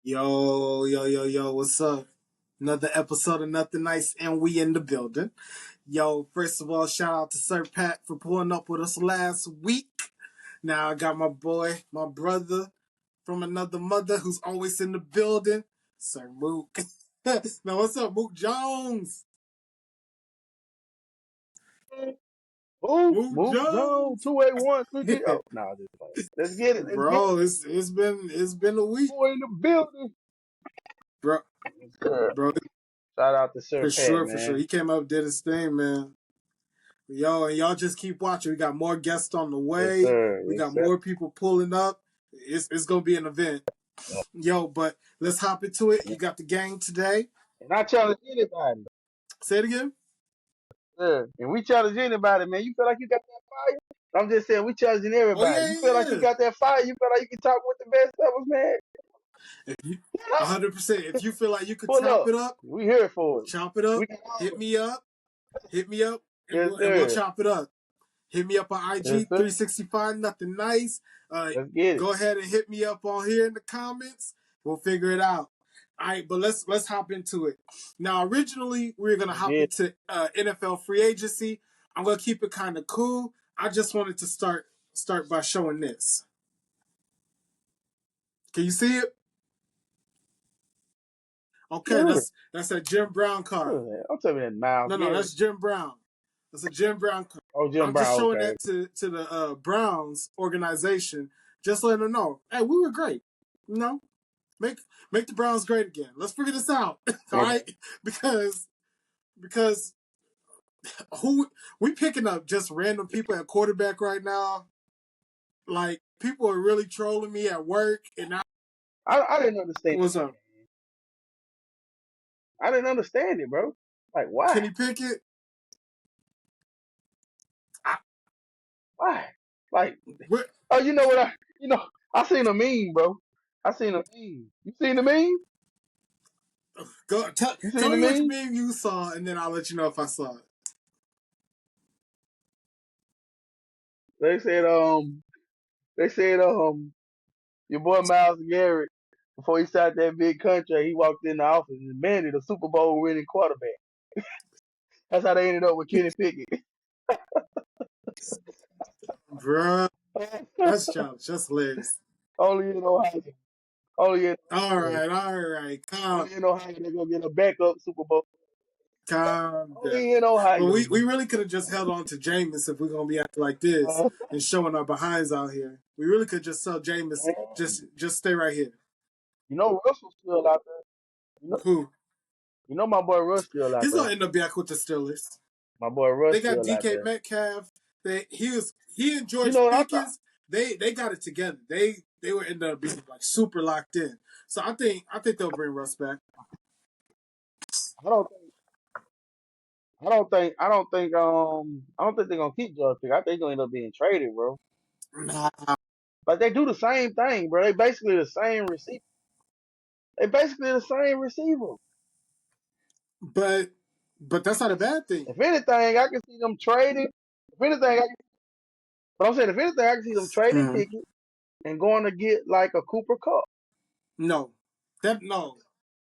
Yo, yo, yo, yo, what's up? Another episode of Nothing Nice, and we in the building. Yo, first of all, shout out to Sir Pat for pulling up with us last week. Now I got my boy, my brother from another mother who's always in the building, Sir Mook. Now, what's up, Mook Jones? Mook Mook Jones, Jones. 281 3 Oh, no, just like, let's get it. Let's get Bro, it. it's been a week, Boy in the building. bro. Yes, sir. Bro, Shout out to Sir for Pat, sure, for sure. man. He came up, did his thing, man. Yo, and y'all just keep watching. We got more guests on the Yes, way. sir. We Yes, got sir. more people pulling up. It's gonna be an event. Yo, but let's hop into it. You got the gang today. And I challenge anybody. Say it again. Sir. And we challenge anybody, man. You feel like you got that fire? I'm just saying, we challenging Oh everybody. yeah, You feel yeah, like you yeah. got that fire? You feel like you can talk with the best of us, man? If you, Pull up. 100%. If you feel like you could Pull chop up. it up, We here for it. chop it up. We can Hit always. me up. Hit me up, and Yes, we'll sir. chop it up. Hit me up on Yes, IG sir. 365 Nothing Nice. Let's get it. Go ahead and hit me up on here in the comments. We'll figure it out. All right, but let's hop into it. Now, originally we were gonna Let's hop get it. into NFL free agency. I'm gonna keep it kind of cool. I just wanted to start by showing this. Can you see it? Okay, Sure. that's a Jim Brown card. Sure. Don't tell me that Miles No, Garrett. that's Jim Brown. That's a Jim Brown card. Oh, Jim I'm just Brown. showing Okay. that to the Browns organization, just letting them know, hey, we were great. You know, make the Browns great again. Let's figure this out, all Okay. right? Because who we picking up just random people at quarterback right now. Like people are really trolling me at work, and I didn't understand. what's up? I didn't understand it, bro. Like, why? Kenny Pickett. I, Why? Like, what, oh, I seen a meme, bro. I seen a meme. You seen the meme? You tell seen the me which meme? meme you saw, and then I'll let you know if I saw it. They said, they said, your boy Miles Garrett, before he started that big contract, he walked in the office and demanded a Super Bowl winning quarterback. That's how they ended up with Kenny Pickett. Bruh, that's childish. That's hilarious. Only in Ohio. Only in Ohio. All right. Only in Ohio they're gonna get a backup Super Bowl. Calm down. Only in But Ohio. we really could have just held on to Jameis if we're gonna be acting like this and showing our behinds out here. We really could just sell Jameis. Just stay right here. You know Russell's still out there. Who? You know my boy Russ still out He's there. gonna end up back with the Steelers. My boy Russ They got still out DK there. Metcalf. He and You George know what I thought? Pickens. They got it together. They were end up being like super locked in. So I think they'll bring Russ back. I don't think. I don't think they're gonna keep George Pickens. I think they're gonna end up being traded, bro. Nah, Like they do the same thing, bro. They basically the same receiver. They basically the same receiver. but that's not a bad thing. If anything, I can see them trading. If anything, but I'm saying if anything, I can see them trading Mm. Pickens and going to get like a Cooper Cup. No, no.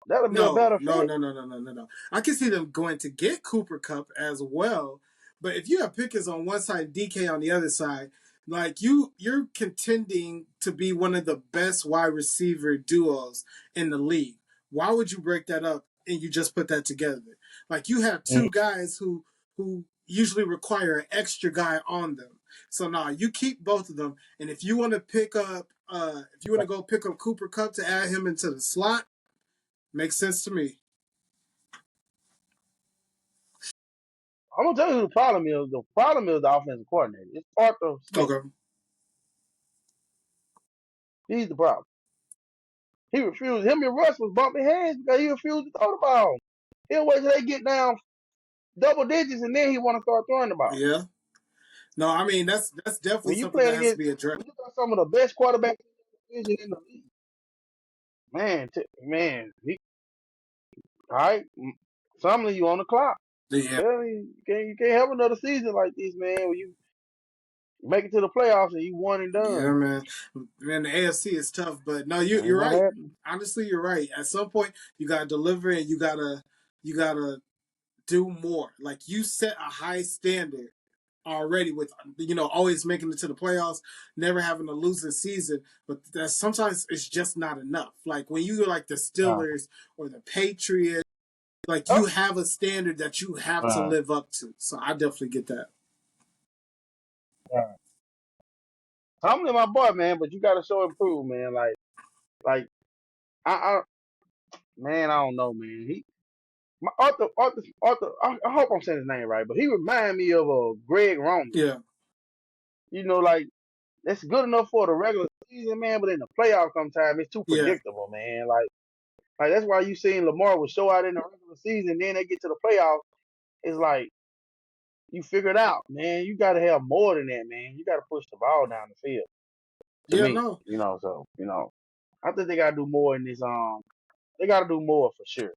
That'll be a No, better no, fit. no, no, no, no, no, no. I can see them going to get Cooper Cup as well, but if you have Pickens on one side, DK on the other side, like you're contending to be one of the best wide receiver duos in the league. Why would you break that up and you just put that together? Like you have two guys who usually require an extra guy on them. So now you keep both of them, and if you want to if you want to go pick up Cooper Cup to add him into the slot, makes sense to me. I'm gonna tell you who the problem is. The problem is the offensive coordinator. It's Arthur Smith. Okay. He's the problem. He refused. Him and Russ was bumping heads because he refused to throw the ball. He'll wait till they get down double digits and then he want to start throwing the ball. Yeah. No, I mean that's definitely When you something playing that has to against, be addressed. when you got some of the best quarterbacks in the division in the league, man, all right, some of you on the clock. Yeah. Well, you can't have another season like this, man. Where make it to the playoffs and you one and Yeah, done. man. Man, the AFC is tough, but no, Ain't you're gonna right. happen. Honestly, you're right. At some point, you gotta deliver and you gotta do more. Like you set a high standard already with always making it to the playoffs, never having a losing season. But that sometimes it's just not enough. Like when you like the Steelers or the Patriots, like Oh, you have a standard that you have to live up to. So I definitely get that. Tomlin, my boy, man, but you got to show improve, man. Like I, man, I don't know, man. Arthur. I hope I'm saying his name right, but he remind me of a Greg Roman. Yeah, You know, like that's good enough for the regular season, man, but in the playoff sometime it's too yeah, predictable, man. Like that's why you seen Lamar was show out in the regular season, then they get to the playoffs. It's like you figured out, man. You got to have more than that, man. You got to push the ball down the field. To yeah. me, No, so I think they got to do more in this. They got to do more for sure.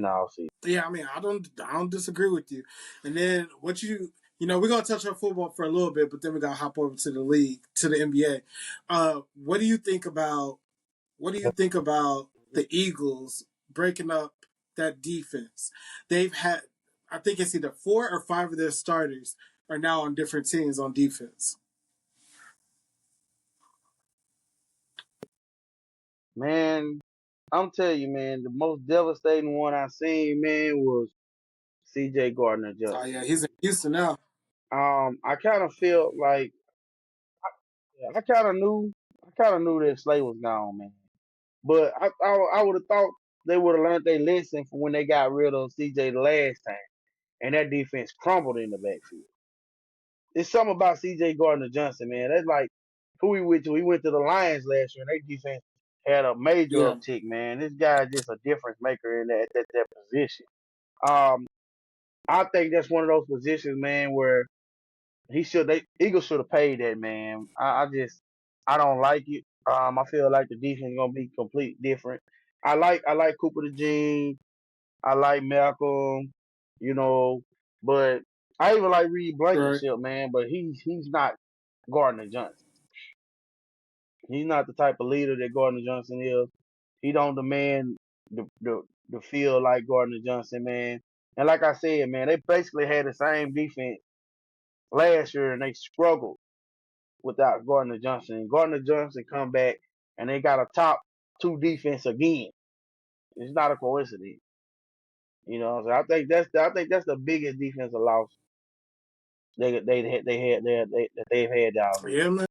I'll see. yeah. I mean, I don't disagree with you. And then what we're gonna touch on football for a little bit, but then we gotta hop over to the league, to the NBA. What do you think about the Eagles breaking up that defense? They've had, I think it's either 4 or 5 of their starters are now on different teams on defense. Man, I'm telling you, man, the most devastating one I seen, man, was C.J. Gardner Oh Johnson. yeah, he's in Houston now. I kind of felt like I kind of knew that Slay was gone, man. But I would have thought they would have learned their lesson from when they got rid of C.J. the last time, and that defense crumbled in the backfield. It's something about C.J. Gardner Johnson, man. That's like who he went to. He went to the Lions last year, and their defense had a major Yeah, uptick, man. This guy's just a difference maker in that position. Um, I think that's one of those positions, man, where Eagles should have paid that man. I don't like it. I feel like the defense is gonna be complete different. I like Cooper DeJean. I like Malcolm, you know, but I even like Reed right. Blankenship, man. But he's not Gardner Johnson. He's not the type of leader that Gardner Johnson is. He don't demand the feel like Gardner Johnson, man. And like I said, man, they basically had the same defense last year, and they struggled without Gardner Johnson. Gardner Johnson come back, and they got a top two defense again. It's not a coincidence, So I think that's the biggest defensive loss that they've had all year. Yeah, man.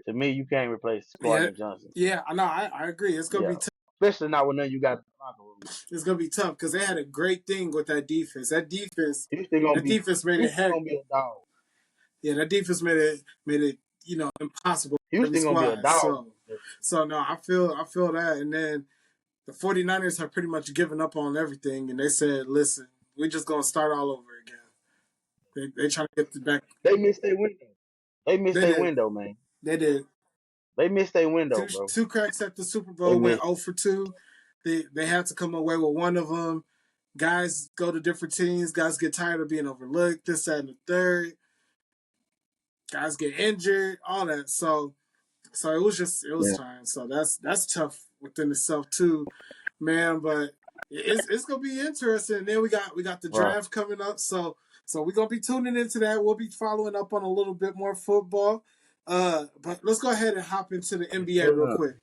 To me, you can't replace Yeah, Gardner Johnson. yeah. I know. I agree. It's gonna Yeah, be tough. especially not when none you got in the locker room. It's gonna be tough because they had a great thing with that defense. Houston gonna That be defense made it Houston heck. gonna be a dog. Yeah, that defense made it impossible for every Houston gonna be a squad. dog. So no, I feel that. And then the 49ers have pretty much given up on everything, and they said, "Listen, we're just gonna start all over again." They trying to get the back. They missed their window. They missed They their did. window, man. They did. They missed their window, Two bro. two cracks at the Super They Bowl went missed. 0 for 2. They had to come away with one of them. Guys go to different teams. Guys get tired of being overlooked. This, that, and the third. Guys get injured. All that. So it was Yeah. time. So that's tough within itself too, man. But it's gonna be interesting. And then we got the Right. draft coming up. So we're gonna be tuning into that. We'll be following up on a little bit more football. But let's go ahead and hop into the NBA real quick.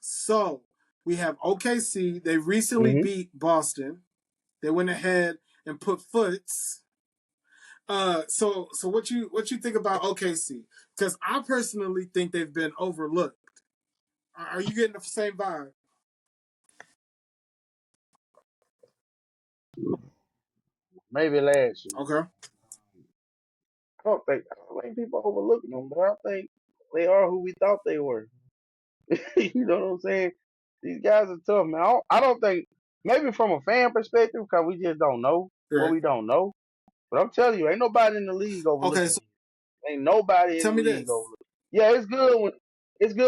So we have OKC. They recently Mm-hmm. beat Boston. They went ahead and put foots. So what you think about OKC? Because I personally think they've been overlooked. Are you getting the same vibe? Maybe last year. Okay. I don't think people overlooking them, but I think they are who we thought they were. You know what I'm saying? These guys are tough, man. I don't think maybe from a fan perspective because we just don't know what Right. we don't know. But I'm telling you, ain't nobody in the league Okay. overlooking So it. Ain't nobody in tell the me league this. overlooking. Yeah, it's good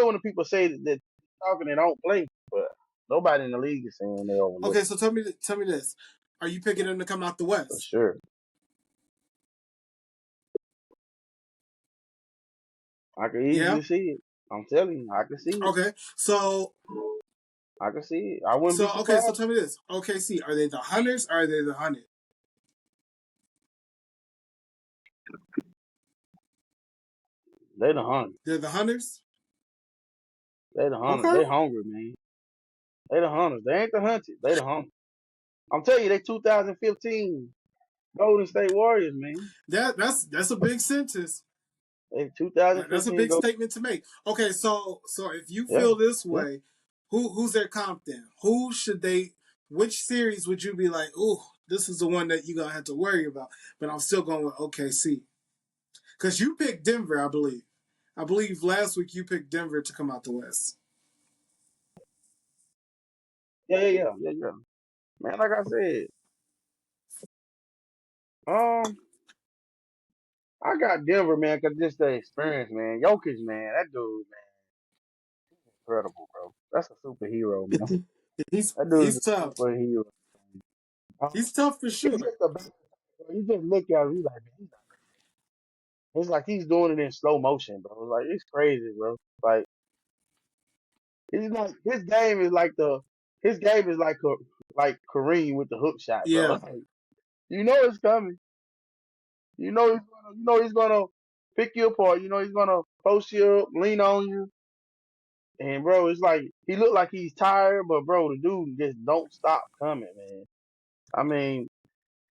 when the people say that talking and don't play, but nobody in the league is saying they overlook Okay. So tell me this. Are you picking them to come out the for West? sure. I can Yeah. easily see it. I'm telling you, I can see it. Okay. So I can see it. I wouldn't be okay. So surprised. tell me this. OKC, are they the Hunters or are they the Hunted? They the hunters. They're the Hunters. They the hunters. Okay. They hungry, man. They the hunters. They ain't the hunted. They the hunters. I'm telling you, they 2015 Golden State Warriors, man. That's a big sentence. They That's a 2015 big Golden. statement to make. Okay, so if you Yeah, feel this yeah. way, who's their comp then? Who should they? Which series would you be like? Ooh, this is the one that you're gonna have to worry about. But I'm still going with OKC because you picked Denver, I believe. I believe last week you picked Denver to come out the West. Yeah. Man, like I said, um, I got Denver, man, 'cause just the experience, man. Jokic, man, that dude, man, incredible, bro. That's a superhero, man. That dude is He's a tough. superhero. He's tough for He's sure. just a bad, you just look at him, you like, man, it's like he's doing it in slow motion, bro. Like it's crazy, bro. Like he's like his game is like Kareem with the hook shot, bro. Yeah. Like, you know it's coming. You know he's gonna pick you apart. You know he's gonna post you up, lean on you, and bro, it's like he look like he's tired, but bro, the dude just don't stop coming, man. I mean,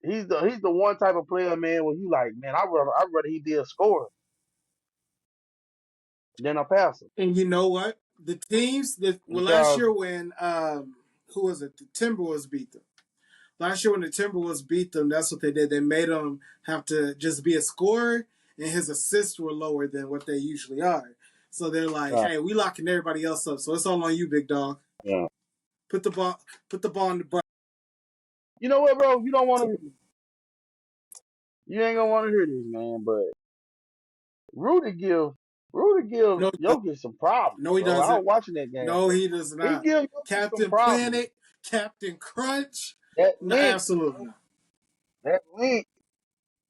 he's the one type of player, man, where you like, man, I'd rather he be a scorer than a passer And you know what? The teams that well last because year when who was it? The Timberwolves beat them. Last year when the Timberwolves beat them, that's what they did. They made him have to just be a scorer, and his assists were lower than what they usually are. So they're like, uh, "Hey, we locking everybody else up, so it's all on you, big dog. yeah. Put the ball in the butt." You know what, bro? You ain't gonna want to hear this, man. But Rudy give Rudy give No, no, Jokic some problems, no, he bro. I doesn't. was watching that game, No, bro. he does He not. give Jokic some Captain problems. Planet, Captain Crunch. That No, link, absolutely not. that link.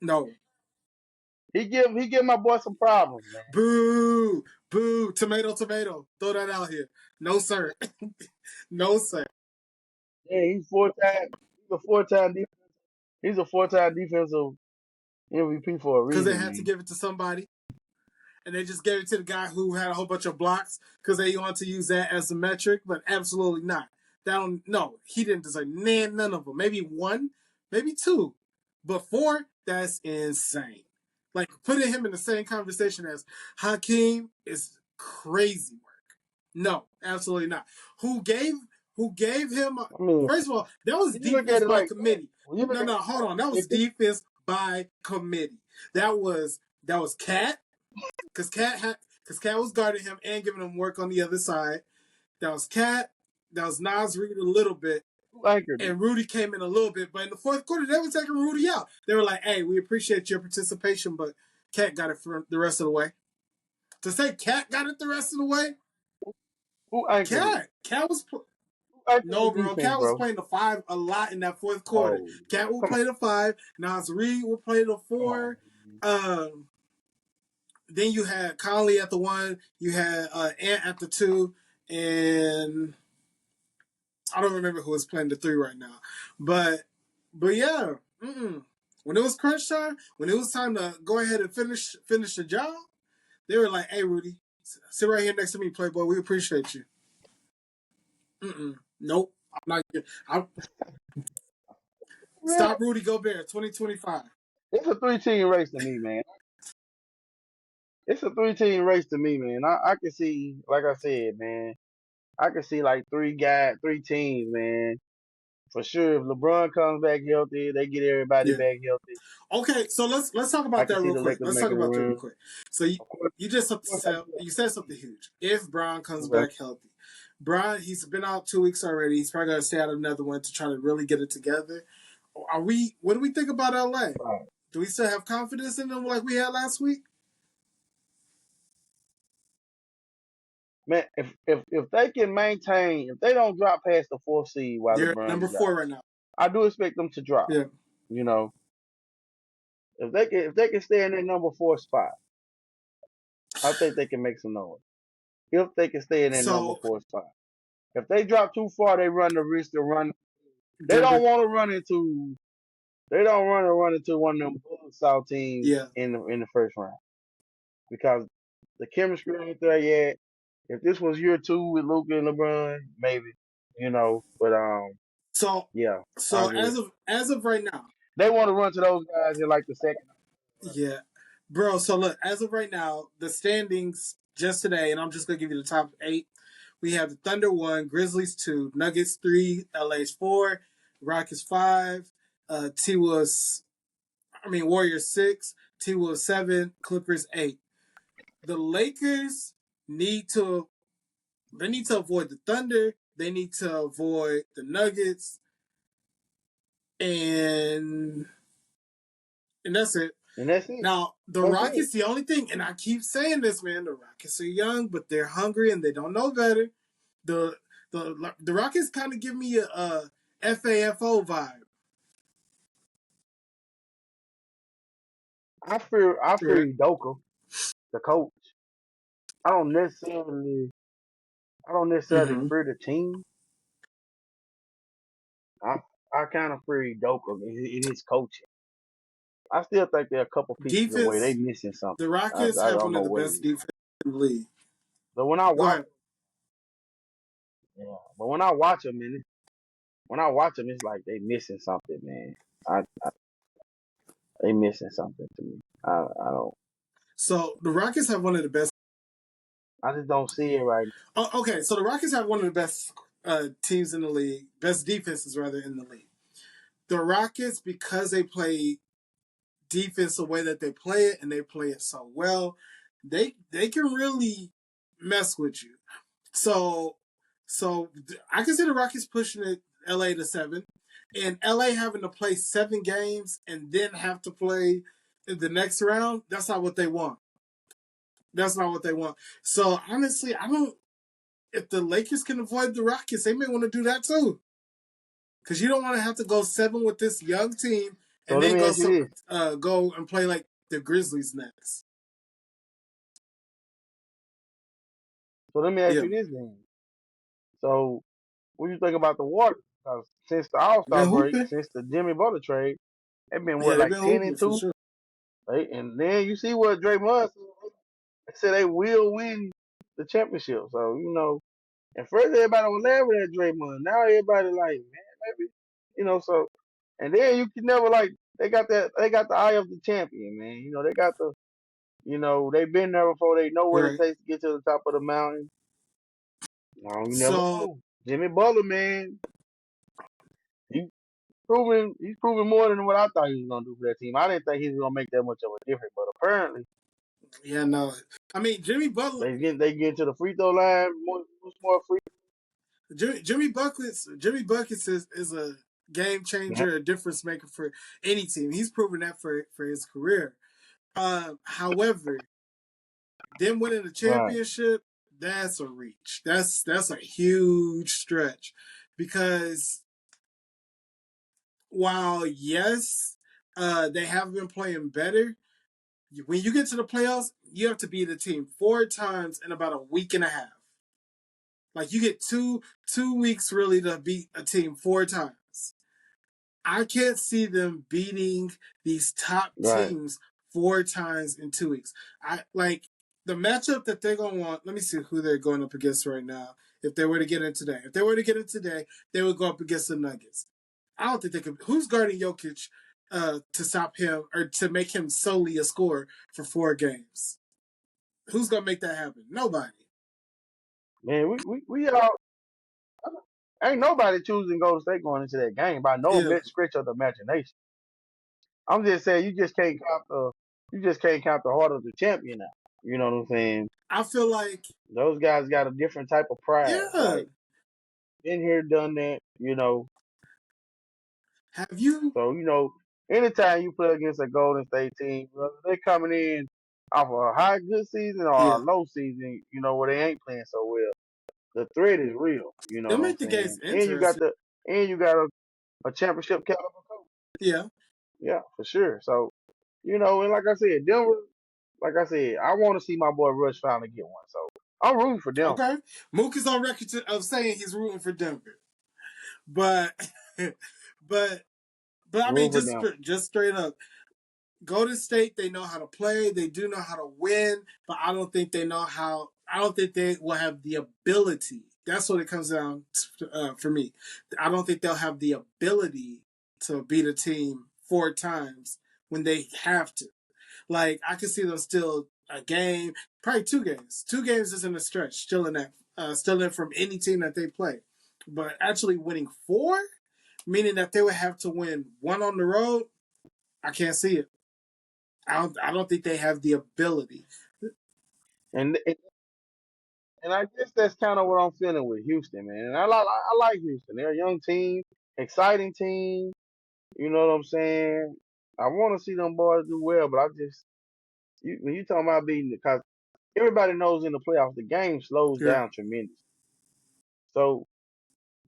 No. He give my boy some problems, man. Boo, boo, tomato, tomato. Throw that out here. No, sir. No, sir. Yeah, he's 4 time. He's a 4 time. He's a 4 time defensive MVP for a Because they reason, had to man. give it to somebody. And they just gave it to the guy who had a whole bunch of blocks because they want to use that as a metric, but absolutely not. That don't, no, he didn't deserve none of them. Maybe one, maybe two, but four, that's insane. Like putting him in the same conversation as Hakeem is crazy work. No, absolutely not. Who gave him? I mean, First of all, that was when you look defense at it by like that, committee. when you look No, at no, it hold on. That was like that, defense by committee. That was Cat because Cat was guarding him and giving him work on the other side. That was Cat. That was Nas Reed a little bit, who anchored it? and Rudy came in a little bit. But in the fourth quarter, they were taking Rudy out. They were like, "Hey, we appreciate your participation, but Cat got it for the rest of the way." To say Cat got it the rest of the way, Who anchored it? Cat was Who anchored no, the bro. defense, Cat was bro? playing the five a lot in that fourth quarter. Oh, Cat will come play the five. Nas Reed will play the on, four. man. Um, then you had Conley at the one. You had Ant at the two, and I don't remember who was playing the three right now. But yeah, when it was crunch time, when it was time to go ahead and finish the job, they were like, "Hey, Rudy, sit right here next to me, Playboy. We appreciate you." Nope, I'm not. I'm Man, stop Rudy Gobert, 2025. it's a 3-team race to me, man. It's a 3-team race to me, man. I can see, like I said, man. I can see like 3 teams, man. For sure, if LeBron comes back healthy, they get everybody Yeah. back healthy. Okay, so let's talk I about can that see real the quick. Lakers Let's talk making a about that real run. quick. So you, Of course, you just of course I said do. you said something huge. If Bron comes Okay. back healthy, Bron he's been out 2 weeks already. He's probably gonna stay out another one to try to really get it together. Are we? What do we think about LA? Right. Do we still have confidence in them like we had last week? Man, if they can maintain, if they don't drop past the 4th seed while They're LeBron number is out, 4 right now. I do expect them to drop. Yeah. You know, if they can stay in that number 4 spot, I think they can make some noise if they can stay in that number So 4 spot. If they drop too far, they run the risk of run. They don't Denver, want to run into. They don't want to run into one of them South teams yeah. in the first round because the chemistry ain't there yet. If this was year 2 with Luka and LeBron, maybe, But So yeah, I so agree. as of right now, They want to run to those guys in like the second. yeah, bro. So look, as of right now, the standings just today, and I'm just gonna give you the top 8. We have the Thunder 1, Grizzlies 2, Nuggets 3, LA's 4, Rockets 5, T was Warriors 6, T was 7, Clippers 8. The Lakers need to avoid the Thunder. They need to avoid the Nuggets, and that's it. And that's it. Now the That's it. Rockets, the only thing, and I keep saying this, man, the Rockets are young, but they're hungry and they don't know better. The Rockets kind of give me a FAFO vibe. I fear Right. Udoka, the coach. I don't necessarily I don't necessarily Mm-hmm. fear the team. I I kind of fear Udoka in his coaching. I still think they're a couple pieces away. They Defense, missing the something. I Rockets I have don't one know of the what it best is. defense in the league. But when I Go watch, ahead. yeah, but when I watch them, it's like they missing something, man. They missing something to me. I don't. So the Rockets have one of the best. I just don't see it right. Oh, okay, so the Rockets have one of the best teams in the league, best defenses rather in the league. The Rockets, because they play defense the way that they play it and they play it so well, they can really mess with you. So I can see the Rockets pushing it LA to 7, and LA having to play 7 games and then have to play in the next round. That's not what they want. That's not what they want. So honestly, I don't. If the Lakers can avoid the Rockets, they may want to do that too. Because you don't want to have to go 7 with this young team So and let then me ask you this. go and play like the Grizzlies next. So let me ask Yeah, you this then. So what do you think about the Warriors? Because since the All they've been Star break, hooping. since the Jimmy Butler trade, they've been Yeah, what they've like been 10 and hooping for 2, sure. right? And then you see what Draymond said. They said they will win the championship. So and first everybody was laughing at Draymond. Now everybody like, man, maybe, so. And then you can never like they got the eye of the champion, man. They got the they've been there before. They know what it Right. takes to get to the top of the mountain. You never So know. Jimmy Butler, man, he he's proven more than what I thought he was gonna do for that team. I didn't think he was gonna make that much of a difference, but apparently yeah, no. Jimmy Butler, they get to the free throw line much more free. Jimmy Buckets is a game changer, a difference maker for any team. He's proven that for his career. However, them winning the Right. championship, that's a reach. That's a huge stretch because while yes, they have been playing better. When you get to the playoffs, you have to beat the team 4 times in about a week and a half. Like you get two weeks really to beat a team 4 times. I can't see them beating these top Right. teams 4 times in 2 weeks. I like the matchup that they're gonna want. Let me see who they're going up against right now. If they were to get in today, they would go up against the Nuggets. I don't think they could. Who's guarding Jokic to stop him or to make him solely a scorer for 4 games? Who's gonna make that happen? Nobody. Man, we all ain't nobody choosing Golden State going into that game by no Yeah, stretch of the imagination. I'm just saying you just can't count the heart of the champion now. You know what I'm saying? I feel like Those guys got a different type of pride. yeah. Like been here, done that. Have you? So anytime you play against a Golden State team, whether they're coming in off a high good season or a Yeah, low season, where they ain't playing so well, the threat is real. You know it'll what I'm make the games saying? interesting. And you got a championship caliber coach. Yeah, Yeah, for sure. So and like I said, Denver. like I said, I want to see my boy Rush finally get one. So I'm rooting for them. Okay. Mook is on record of saying he's rooting for Denver. But but I mean Rooting for them. just straight up. Golden State, they know how to play. They do know how to win, but I don't think they know how. I don't think they will have the ability. That's what it comes down to, for me. I don't think they'll have the ability to beat a team 4 times when they have to. Like I can see them still a game, probably 2 games. 2 games isn't a stretch. Still in from any team that they play. But actually winning 4, meaning that they would have to win 1 on the road, I can't see it. I don't think they have the ability. And I guess that's kind of what I'm feeling with Houston, man. And I like Houston. They're a young team, exciting team. You know what I'm saying? I want to see them boys do well, but when you talking about beating, because everybody knows in the playoffs the game slows Yeah. down tremendously. So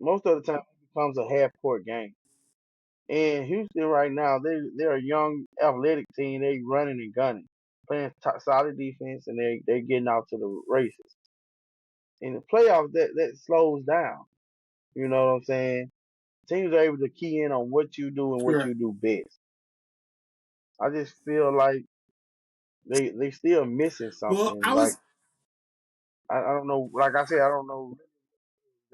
most of the time it becomes a half court game. And Houston right now, they're a young athletic team. They running and gunning, playing solid defense, and they getting out to the races. In the playoffs, that slows down. You know what I'm saying? Teams are able to key in on what you do and what Right. you do best. I just feel like they still missing Well, something. I Like was I don't know. Like I said, I don't know.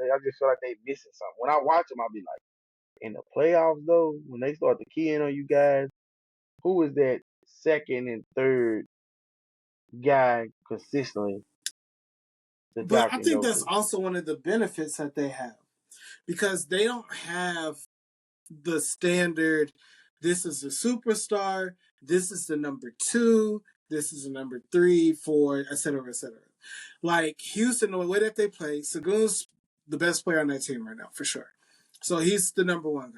I just feel like they missing something. When I watch them, I'll be like, in the playoffs though, when they start to key in on you guys, who is that second and third guy consistently that but y'all I can think go that's to? also one of the benefits that they have because they don't have the standard this is the superstar, this is the number 2, this is the number 3, 4, etc., etc. Like Houston, the way that they play, Sagun's the best player on that team right now for sure. So he's the number 1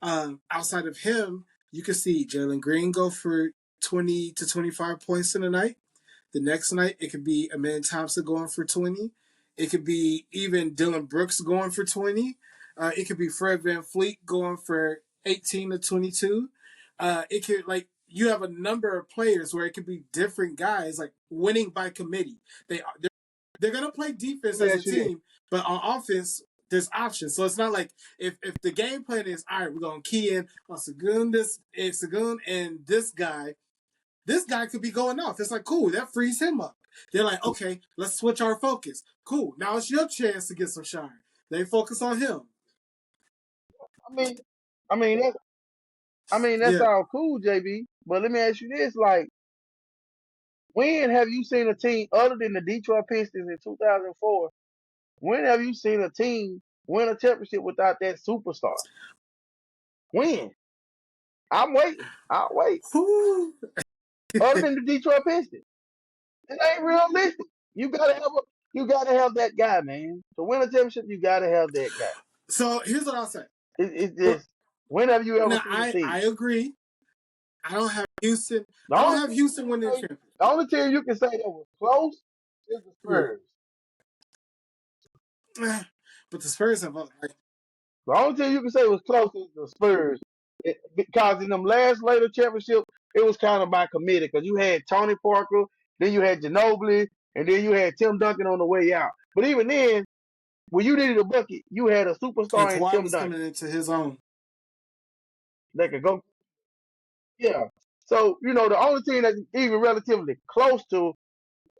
guy. Outside of him, you can see Jalen Green go for 20 to 25 points in a night. The next night, it could be Amen Thompson going for 20. It could be even Dylan Brooks going for 20. It could be Fred VanVleet going for 18 to 22. It could, like, you have a number of players where it could be different guys, like, winning by committee. They're going to play defense Let me as a ask you this. team, but on offense, there's options. So it's not like if the game plan is, all right, we're going to key in on Sagun and this guy could be going off. It's like, cool, that frees him up. They're like, okay, let's switch our focus. Cool, now it's your chance to get some shine. They focus on him. I mean, I mean that's that's Yeah. all cool, JB. But let me ask you this: like, when have you seen a team other than the Detroit Pistons in 2004? When have you seen a team win a championship without that superstar? When? I'm waiting. I'll wait. Whew. Other than the Detroit Pistons, it ain't realistic. You gotta have that guy, man. To win a championship, you gotta have that guy. So here's what I'll say. It's Well, just when have you ever now seen a I team? agree. I don't have Houston. The I don't only have team you Houston can winning the say, championship. the only team you can say that was close is the Yeah. Spurs. But the Spurs have like, The only team you can say was close is the Spurs. Because in them last later championship, it was kind of by committee. Because you had Tony Parker, then you had Ginobili, and then you had Tim Duncan on the way out. But even then, when you needed a bucket, you had a and superstar in Kawhi Tim was coming Duncan into his own. that could go. Yeah. So the only team that's even relatively close to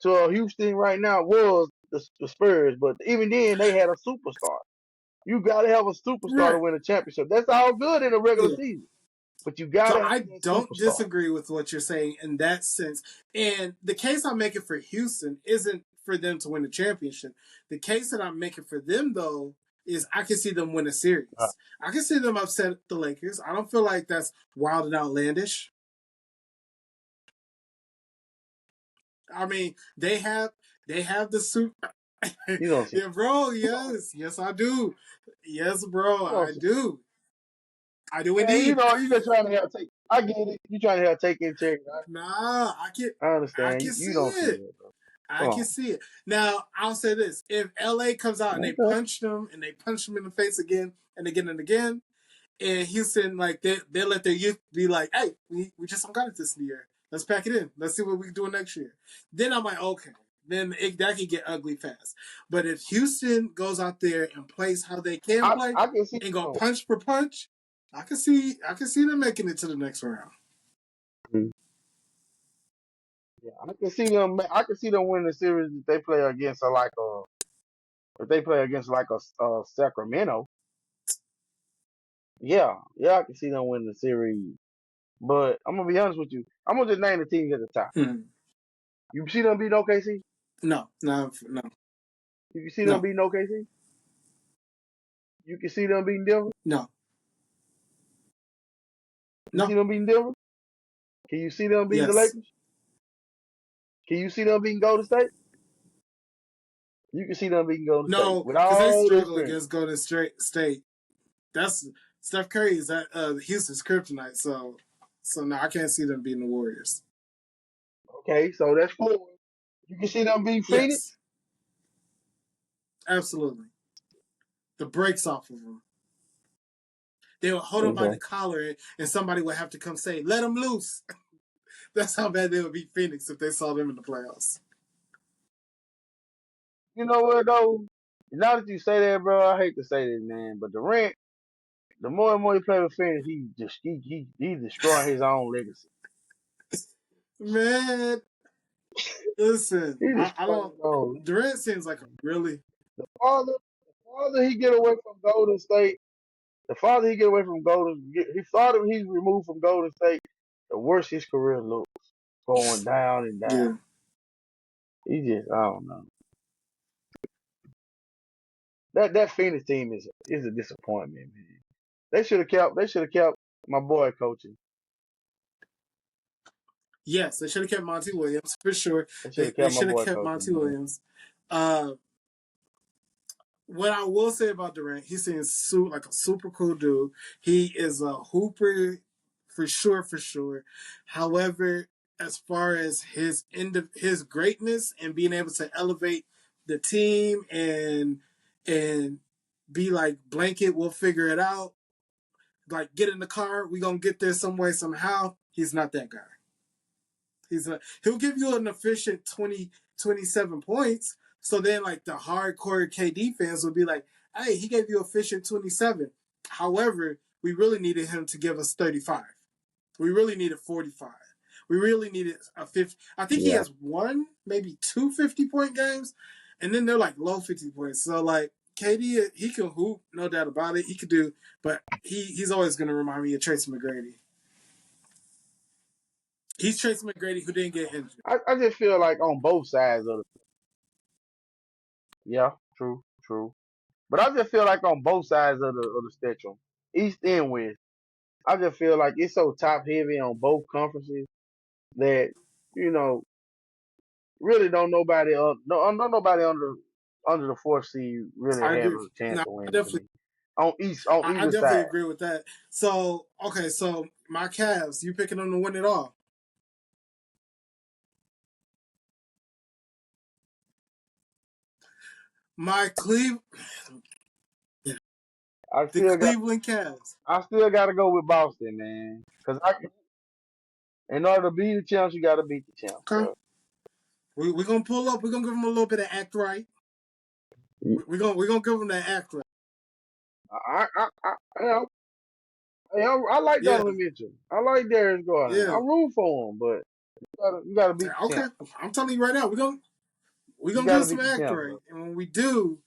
Houston right now was the Spurs. But even then, they had a superstar. You got to have a superstar to Right. win a championship. That's all good in a regular Yeah. season, but you got So to have I that don't superstar. disagree with what you're saying in that sense. And the case I'm making for Houston isn't for them to win the championship. The case that I'm making for them though is I can see them win a series. I can see them upset the Lakers. I don't feel like that's wild and outlandish. I mean, they have the suit. You don't see. Yeah, bro. Yes, yes, I do. Yes, bro, You don't I see. do. I do Man, indeed. you just trying to have take. I get it. You trying to have take in check. Nah, I I understand. can You see don't see it. that, bro. I Come can on. see it. Now, I'll say this. If LA comes out and they Okay. punch them and they punch them in the face again and again and again, and Houston, like, they let their youth be like, hey, we just don't got it this year. Let's pack it in. Let's see what we can do next year. Then I'm like, okay. Then that can get ugly fast. But if Houston goes out there and plays how they can play I can see and go punch for punch, I can see them making it to the next round. Yeah, I can see them. I can see them win the series if they play against a Sacramento. Yeah, I can see them win the series. But I'm gonna be honest with you. I'm gonna just name the teams at the top. Hmm. You see them beating OKC? No. You can see them beating OKC? You can see them beating Denver? No. You see them beating Denver? Can you see them beating the Yes. Lakers? Can you see them beating Golden State? You can see them beating Golden State No, with because they all their struggle experience. against Golden State. That's Steph Curry is at Houston's kryptonite. So no, I can't see them beating the Warriors. Okay, so that's 4. You can see them beating Phoenix? Yes. Absolutely. The breaks off of them. They would hold him by the collar and somebody would have to come say, let him loose. That's how bad they would beat Phoenix if they saw them in the playoffs. You know what though? Now that you say that, bro, I hate to say this, man, but Durant, the more and more he plays with Phoenix, he's destroying his own legacy. Man, listen, He's I destroying don't. his own. Durant seems like a really. The farther he get away from Golden State, the farther he get away from he farther he's removed from Golden State, the worse his career looks, going down and down. Yeah. He just, I don't know. That Phoenix team is a disappointment, man. They should have kept my boy coaching. Yes, they should have kept Monty Williams for sure. They should have kept Monty Williams. What I will say about Durant, he seems like a super cool dude. He is a hooper for sure. However, as far as his greatness and being able to elevate the team and be like blanket, we'll figure it out. Like get in the car, we gonna get there some way somehow. He's not that guy. He'll give you an efficient 27 points. So then, like the hardcore KD fans will be like, "Hey, he gave you efficient 27. However, we really needed him to give us 35. We really needed 45. We really needed a 50. I think he has maybe 2 50-point games, and then they're like low 50 points. So like KD, he can hoop, no doubt about it. He could do, but he's always going to remind me of Tracy McGrady. He's Tracy McGrady who didn't get injured. I just feel like on both sides of it. Yeah, true. But I just feel like on both sides of the spectrum, East and West, I just feel like it's so top heavy on both conferences that really don't nobody nobody under the 4th seed really have a chance to win. On I either definitely side. agree with that. So so my Cavs, you picking them to win it all? My Cleveland Cavs. I still got to go with Boston, man. Because in order to beat the champs, you got to beat the champs. Okay. We're going to pull up. We're going to give them a little bit of act right. We're gonna give them that act right. I like Donovan Mitchell. I like Darius Garland. I root for him, but you gotta beat the champ. I'm telling you right now, we're gonna give some act right, bro. And when we do,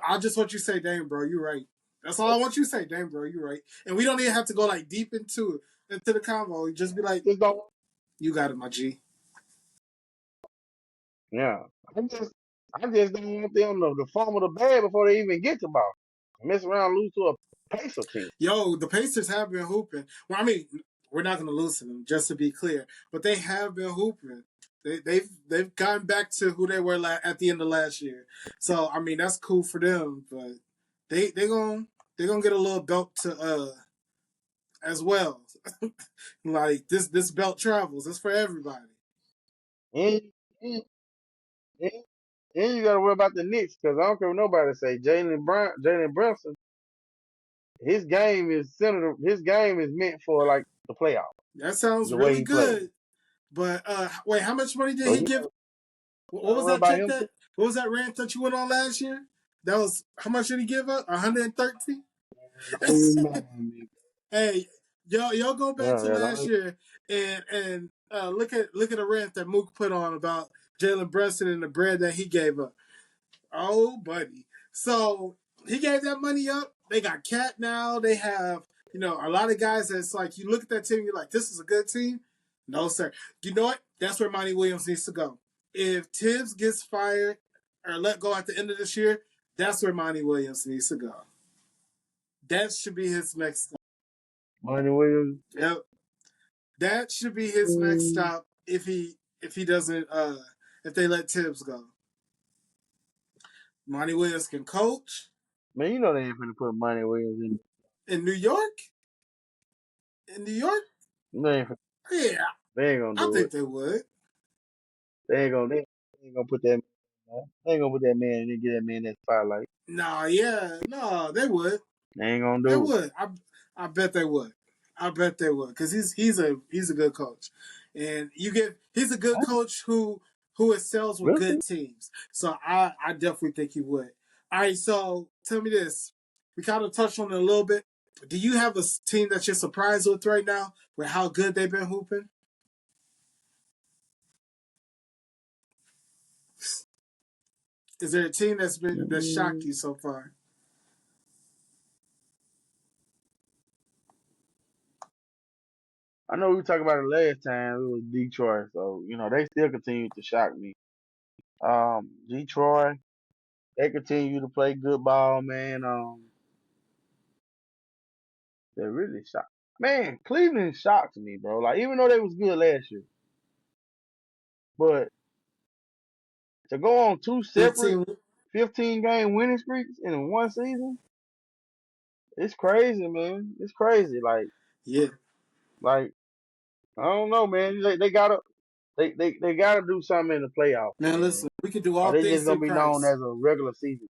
I just want you to say, "Dang, bro, you're right." That's all I want you to say, "Dang, bro, you're right." And we don't even have to go like deep into the convo. Just be like, "You got it, my G." Yeah, I just don't want them to fumble the bag before they even get to ball. Mess around, lose to a Pacer team. Yo, the Pacers have been hooping. Well, I mean, we're not going to lose to them, just to be clear. But they have been hooping. They've gotten back to who they were at the end of last year. So I mean, that's cool for them. But they're gonna get a little belt to as well. Like this belt travels. It's for everybody. And you got to worry about the Knicks because I don't care what nobody say. Jalen Brunson, his game is meant for like the playoffs. That sounds really good. But wait, how much money did So he you give? What was what that about check him that? too? What was that rant that you went on last year? That was how much did he give up? 113. Don't remind me. Hey, y'all go back Yeah, to yeah, last year and look at a rant that Mook put on about Jalen Brunson and the bread that he gave up. Oh, buddy. So he gave that money up. They got Cat now. They have, a lot of guys that's like, you look at that team, you're like, this is a good team. No, sir. You know what? That's where Monty Williams needs to go. If Tibbs gets fired or let go at the end of this year, that's where Monty Williams needs to go. That should be his next stop. Money Williams. Yep. That should be his next stop if he doesn't if they let Tibbs go. Monty Williams can coach Man, you know they ain't finna put Money Williams in. in New York. In New York, They ain't, yeah, they ain't gonna I do think it. they would. They ain't gonna put that. They ain't gonna put that man in and get that man that spotlight. Nah, yeah, no, they would. They ain't gonna They do it. would. I bet they would. I bet they would because he's a good coach, and he's a good coach who excels with Really? good teams. So I definitely think he would. All right, so tell me this. We kind of touched on it a little bit. Do you have a team that you're surprised with right now with how good they've been hooping? Is there a team that's shocked you so far? I know we talked about it last time. It was Detroit, so they still continue to shock me. Detroit, they continue to play good ball, man. They really shocked. Man, Cleveland shocks me, bro. Like even though they was good last year, but to go on two separate 15. 15-game winning streaks in one season, it's crazy, man. It's crazy. Yeah. Like I don't know, man. They gotta do something in the playoffs, Man, man. listen, we can do Or all they things just gonna through be known Christ. as a regular season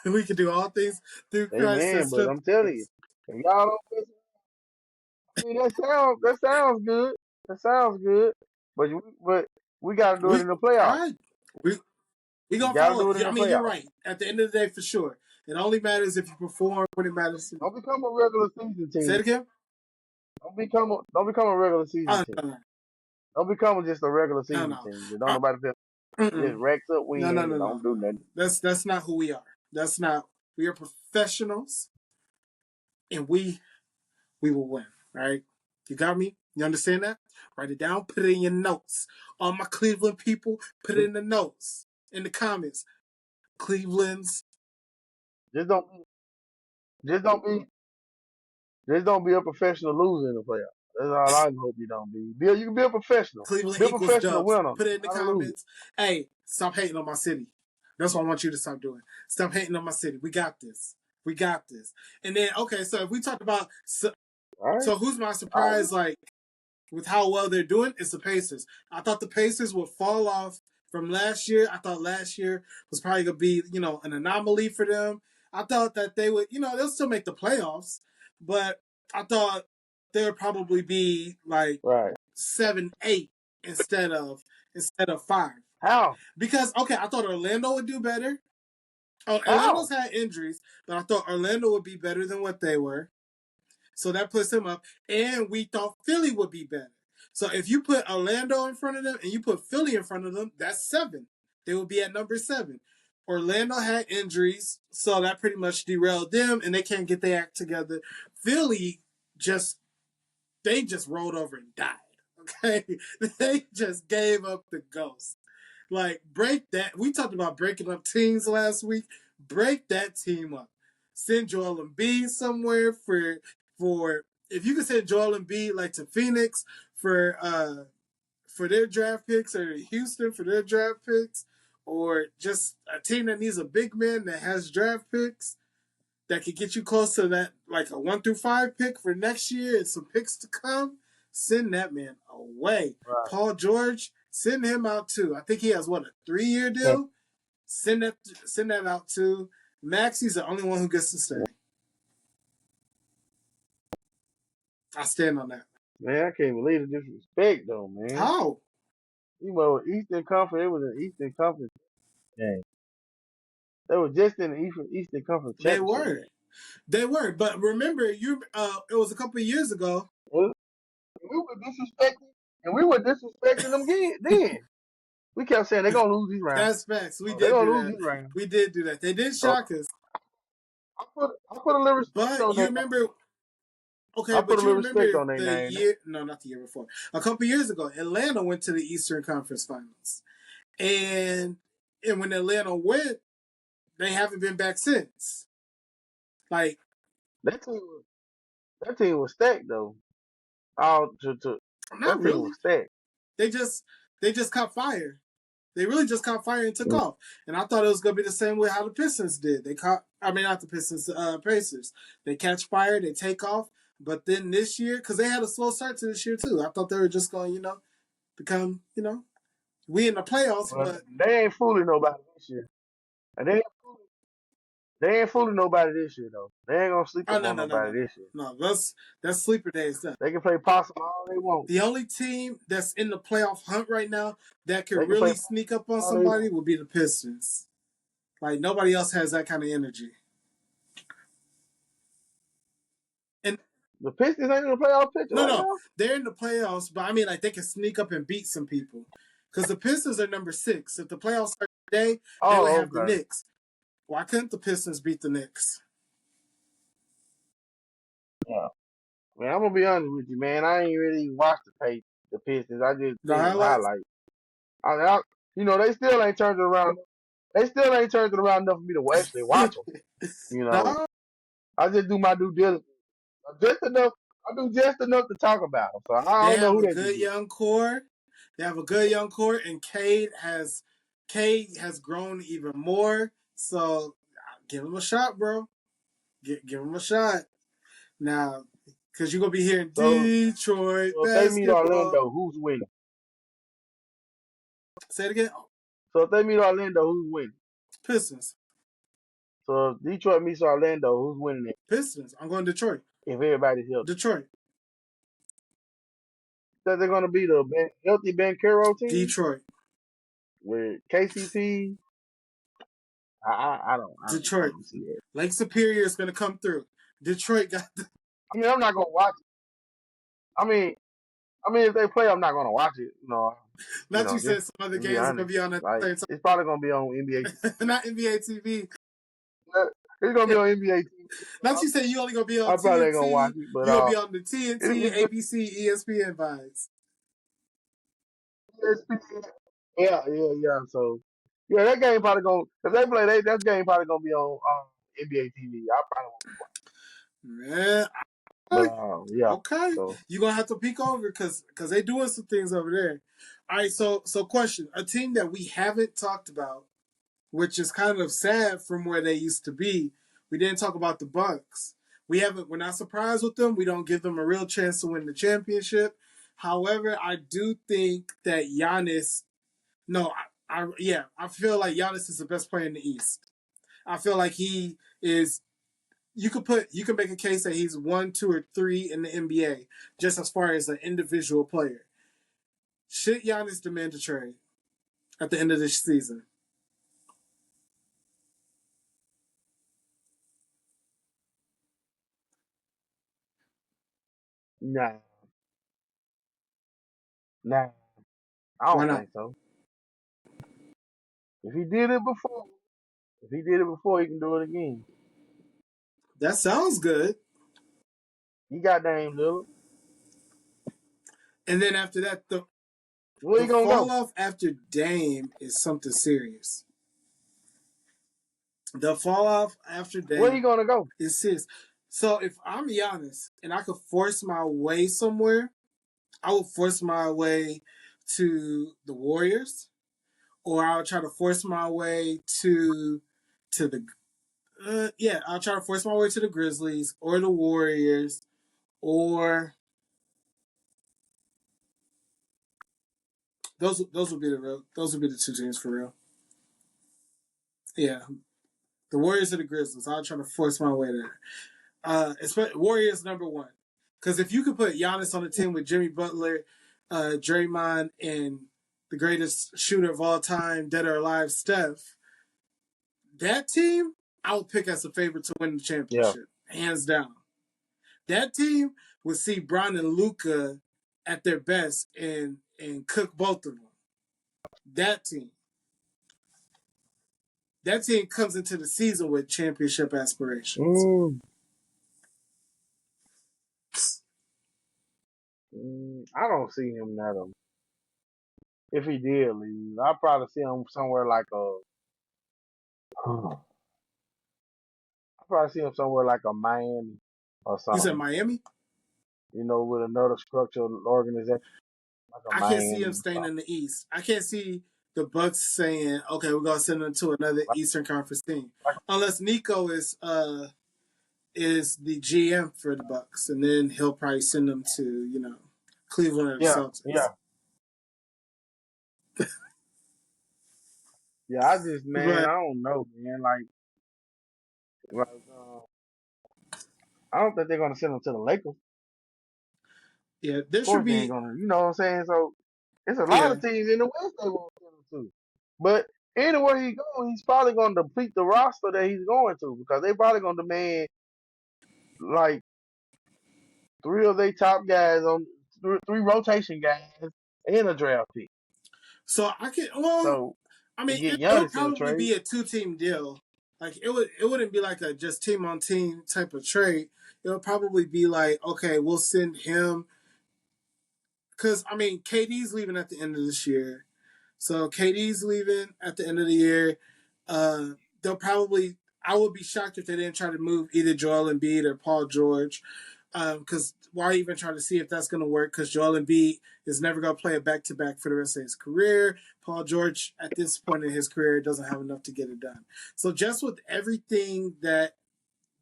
We can do all things through team. Christ that Amen. But I'm telling strengthens you, us. if y'all don't listen, I mean that sounds good. That sounds good. But we gotta do it We in the all playoffs. right. We We gonna gotta follow do it. it in I the mean, you're playoffs. right. At the end of the day, for sure, it only matters if you perform when it matters. Don't become a regular season Say it team. again. Don't become a regular season Oh team. no, Don't become just a regular no, season no, team. Just don't uh, nobody feel just racks up no, no, wins no, and no. don't do nothing. That's not who we are. That's not. We are professionals, and we will win. Right? You got me? You understand that? Write it down. Put it in your notes. All my Cleveland people, put it in the notes, in the comments. Cleveland's Just don't just don't be just don't be a professional loser in the playoffs. That's all I can hope you don't be. You can be a professional. Cleveland Be a equals professional dubs. winner, Put it in the not a loser. comments. Hey, stop hating on my city. That's what I want you to stop doing. Stop hating on my city. We got this. We got this. And then, okay, so if we talk about, All right? so who's my I agree. surprise, like, with how well they're doing? It's the Pacers. I thought the Pacers would fall off from last year. I thought last year was probably going to be, an anomaly for them. I thought that they would, they'll still make the playoffs, but I thought they would probably be like Right. 7, 8 instead of 5. How? Because okay, I thought Orlando would do better. Oh, Orlando's How? had injuries, but I thought Orlando would be better than what they were. So that puts them up. And we thought Philly would be better. So if you put Orlando in front of them and you put Philly in front of them, that's 7. They would be at number 7. Orlando had injuries, so that pretty much derailed them, and they can't get their act together. Philly just they just rolled over and died. Okay, they just gave up the ghost. Like break that. We talked about breaking up teams last week. Break that team up. Send Joel Embiid somewhere for if you could send Joel Embiid like to Phoenix for their draft picks or Houston for their draft picks or just a team that needs a big man that has draft picks that could get you close to that, like a 1 through 5 pick for next year and some picks to come, send that man away. Right. Paul George, send him out too. I think he has a 3-year deal. Send that out too. Maxi's the only one who gets to stay. I stand on that. Man, I can't believe the disrespect though, man. How? You know, Eastern Conference, it was an Eastern Conference game. They were just in the Eastern Conference They championship were. game. They were. But remember, it was a couple of years ago. Well, we were disrespecting, and we were disrespecting them then. We kept saying they're gonna lose these rounds. That's facts. We Oh, they're did gonna do lose that. these rounds. We did do that. They did So shock us. I put a little respect But on you their remember, okay, I put but a you little respect remember on their the name. year, no, not the year before, a couple years ago, Atlanta went to the Eastern Conference Finals. And when Atlanta went, they haven't been back since. Like, That team was that team was stacked though. All to not that team really. was stacked. They just they just caught fire. They really just caught fire and took off. And I thought it was gonna be the same way how the Pistons did. They caught I mean not the Pistons, Pacers. They catch fire, they take off. But then this year, because they had a slow start to this year too. I thought they were just going, become, we in the playoffs, But but they ain't fooling nobody this year. And they ain't fooling nobody this year though. They ain't gonna sleep oh up no on no no no nobody no this year. no that's sleeper days done. They can play possum all they want. The only team that's in the playoff hunt right now that could They can play really possum sneak up on all they somebody want. would be the Pistons. Like nobody else has that kind of energy. And The Pistons ain't in the playoff picture no, right no, now. they're in the playoffs, but I mean, like they can sneak up and beat some people. Because the Pistons are number 6. If the playoffs start today, they would Oh, have the okay. Knicks. Why couldn't the Pistons beat the Knicks? Yeah. Man, I'm gonna be honest with you, man. I ain't really watched the Pistons. I just The seen them highlights? highlights. They still ain't turned it around. They still ain't turned it around enough for me to actually watch them. You know, No, I just do my due diligence. Just enough. I do just enough to talk about them. So I they don't know have who a they can good get. young core. They have a good young core, and Cade has grown even more. So give him a shot, bro. Give him a shot now, because you're gonna be hearing So, Detroit so if they meet basketball. Orlando, who's winning? Say it again. So if they meet Orlando, who's winning? Pistons. So if Detroit meets Orlando, who's winning it? Pistons. I'm going Detroit. If everybody's healthy, Detroit. that they're gonna be the healthy Ben Caro team Detroit. with KCP. I Detroit. don't see that. Lake Superior is gonna come through. Detroit got the. I mean, I'm not gonna watch it. I mean, if they play, I'm not gonna watch it. Not you Just said some other to be games are gonna honest, be on at like the it's probably gonna be on NBA. same time. Not NBA TV. It's gonna be on NBA TV. Not you said you only gonna be on I probably ain't gonna watch TNT. it, but You gonna be on the it, TNT, it's just ABC, ESPN vibes. ESPN. Yeah. So yeah, that game probably gonna if they play that game probably gonna be on NBA TV. I probably won't be watching, Man, but okay. yeah. Okay. So You gonna have to peek over because they doing some things over there. All right. So question: a team that we haven't talked about, which is kind of sad from where they used to be. We didn't talk about the Bucks. We're not surprised with them. We don't give them a real chance to win the championship. However, I do think that Giannis. No, I feel like Giannis is the best player in the East. I feel like he is. You can make a case that he's 1, 2, or 3 in the NBA just as far as an individual player. Should Giannis demand a trade at the end of this season? nah, nah, I Why don't not? think so. If he did it before, he can do it again. That sounds good. He got Dame Lillard. And then after that, Where the he gonna fall go? off after Dame is something serious. The fall off after Where he Dame gonna go? is serious. So if I'm Giannis and I could force my way somewhere, I would force my way to the Warriors, or I would try to force my way to the I'll try to force my way to the Grizzlies or the Warriors, or those would be the 2 teams for real. Yeah, the Warriors or the Grizzlies. I'll try to force my way there. Especially Warriors number 1. Because if you could put Giannis on the team with Jimmy Butler, Draymond, and the greatest shooter of all time, dead or alive, Steph, that team I would pick as a favorite to win the Yeah. championship, hands down. That team would see Bron and Luca at their best and cook both of them. That team. That team comes into the season with championship aspirations. Mm, I don't see him that. If he did leave, I'd probably see him somewhere like a. I'd probably see him somewhere like a Miami or You said something. Miami? With another structured organization like a I can't see him Miami or staying in something. the East. I can't see the Bucks saying, "Okay, we're gonna send him to another Like, Eastern Conference team," like, unless Nico is the GM for the Bucks, and then he'll probably send them to Cleveland or the yeah, yeah, Celtics. yeah. I just, man, But I don't know, man. Like, I don't think they're gonna send him to the Lakers. yeah, Of there should course, they ain't be. gonna. You know what I'm saying? So it's a lot Yeah, of teams in the West they won't send him to. But anywhere he goes, he's probably gonna deplete the roster that he's going to because they probably gonna demand like three of their top guys on three rotation guys and a draft pick. so I can. Well, So I to mean, get it would Giannis in the probably trade, be a two-team deal. Like it wouldn't be like a just team on team type of trade. It would probably be like, okay, we'll send him because I mean, KD's leaving at the end of this year, so KD's leaving at the end of the year. They'll probably. I would be shocked if they didn't try to move either Joel Embiid or Paul George, because why even try to see if that's going to work? Because Joel Embiid is never going to play a back to back for the rest of his career. Paul George, at this point in his career, doesn't have enough to get it done. So just with everything that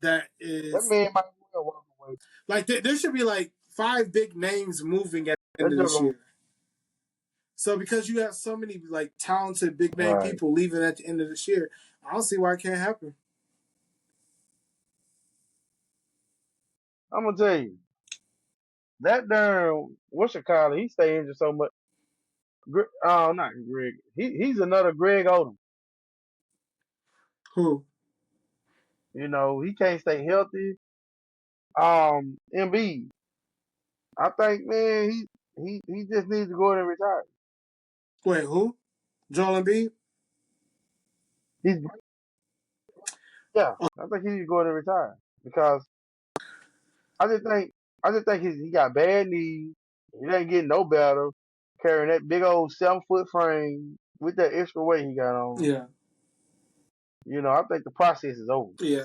that is man might well walk away. like, there should be like five big names moving at the end That's of just this gonna year. So because you have so many like talented big name right. people leaving at the end of this year, I don't see why it can't happen. I'm gonna tell you that darn what's your collar? He stay injured so much. Oh, not Greg. He's another Greg Odom. Who? He can't stay healthy. Embiid. I think, man, he just needs to go in and retire. Wait, who? Joel Embiid? He's Yeah, Oh, I think he needs to go in and retire because I just think I just think he got bad knees. He ain't getting no better carrying that big old 7 foot frame with that extra weight he got on. yeah. I think the process is over. Yeah.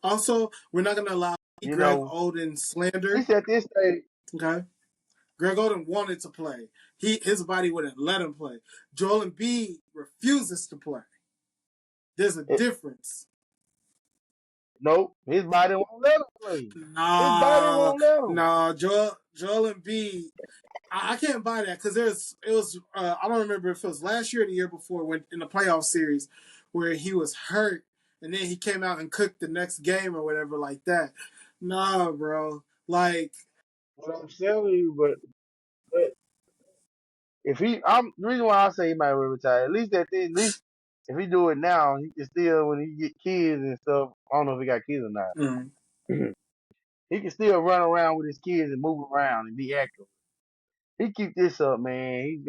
Also, we're not going to allow You Greg know, Oden he slander. said this stage. Okay. Greg Oden wanted to play. His body wouldn't let him play. Joel Embiid refuses to play. There's a difference. Nope, his body won't let him play. His body Nah, won't let him. nah. Joel Embiid. I can't buy that because it was I don't remember if it was last year or the year before when in the playoff series where he was hurt and then he came out and cooked the next game or whatever like that. Nah, bro. Like, What I'm telling you, but if the reason why I say he might retire, at least if he do it now, he can still when he get kids and stuff. I don't know if he got kids or not. mm, He can still run around with his kids and move around and be active. He keep this up, man. He's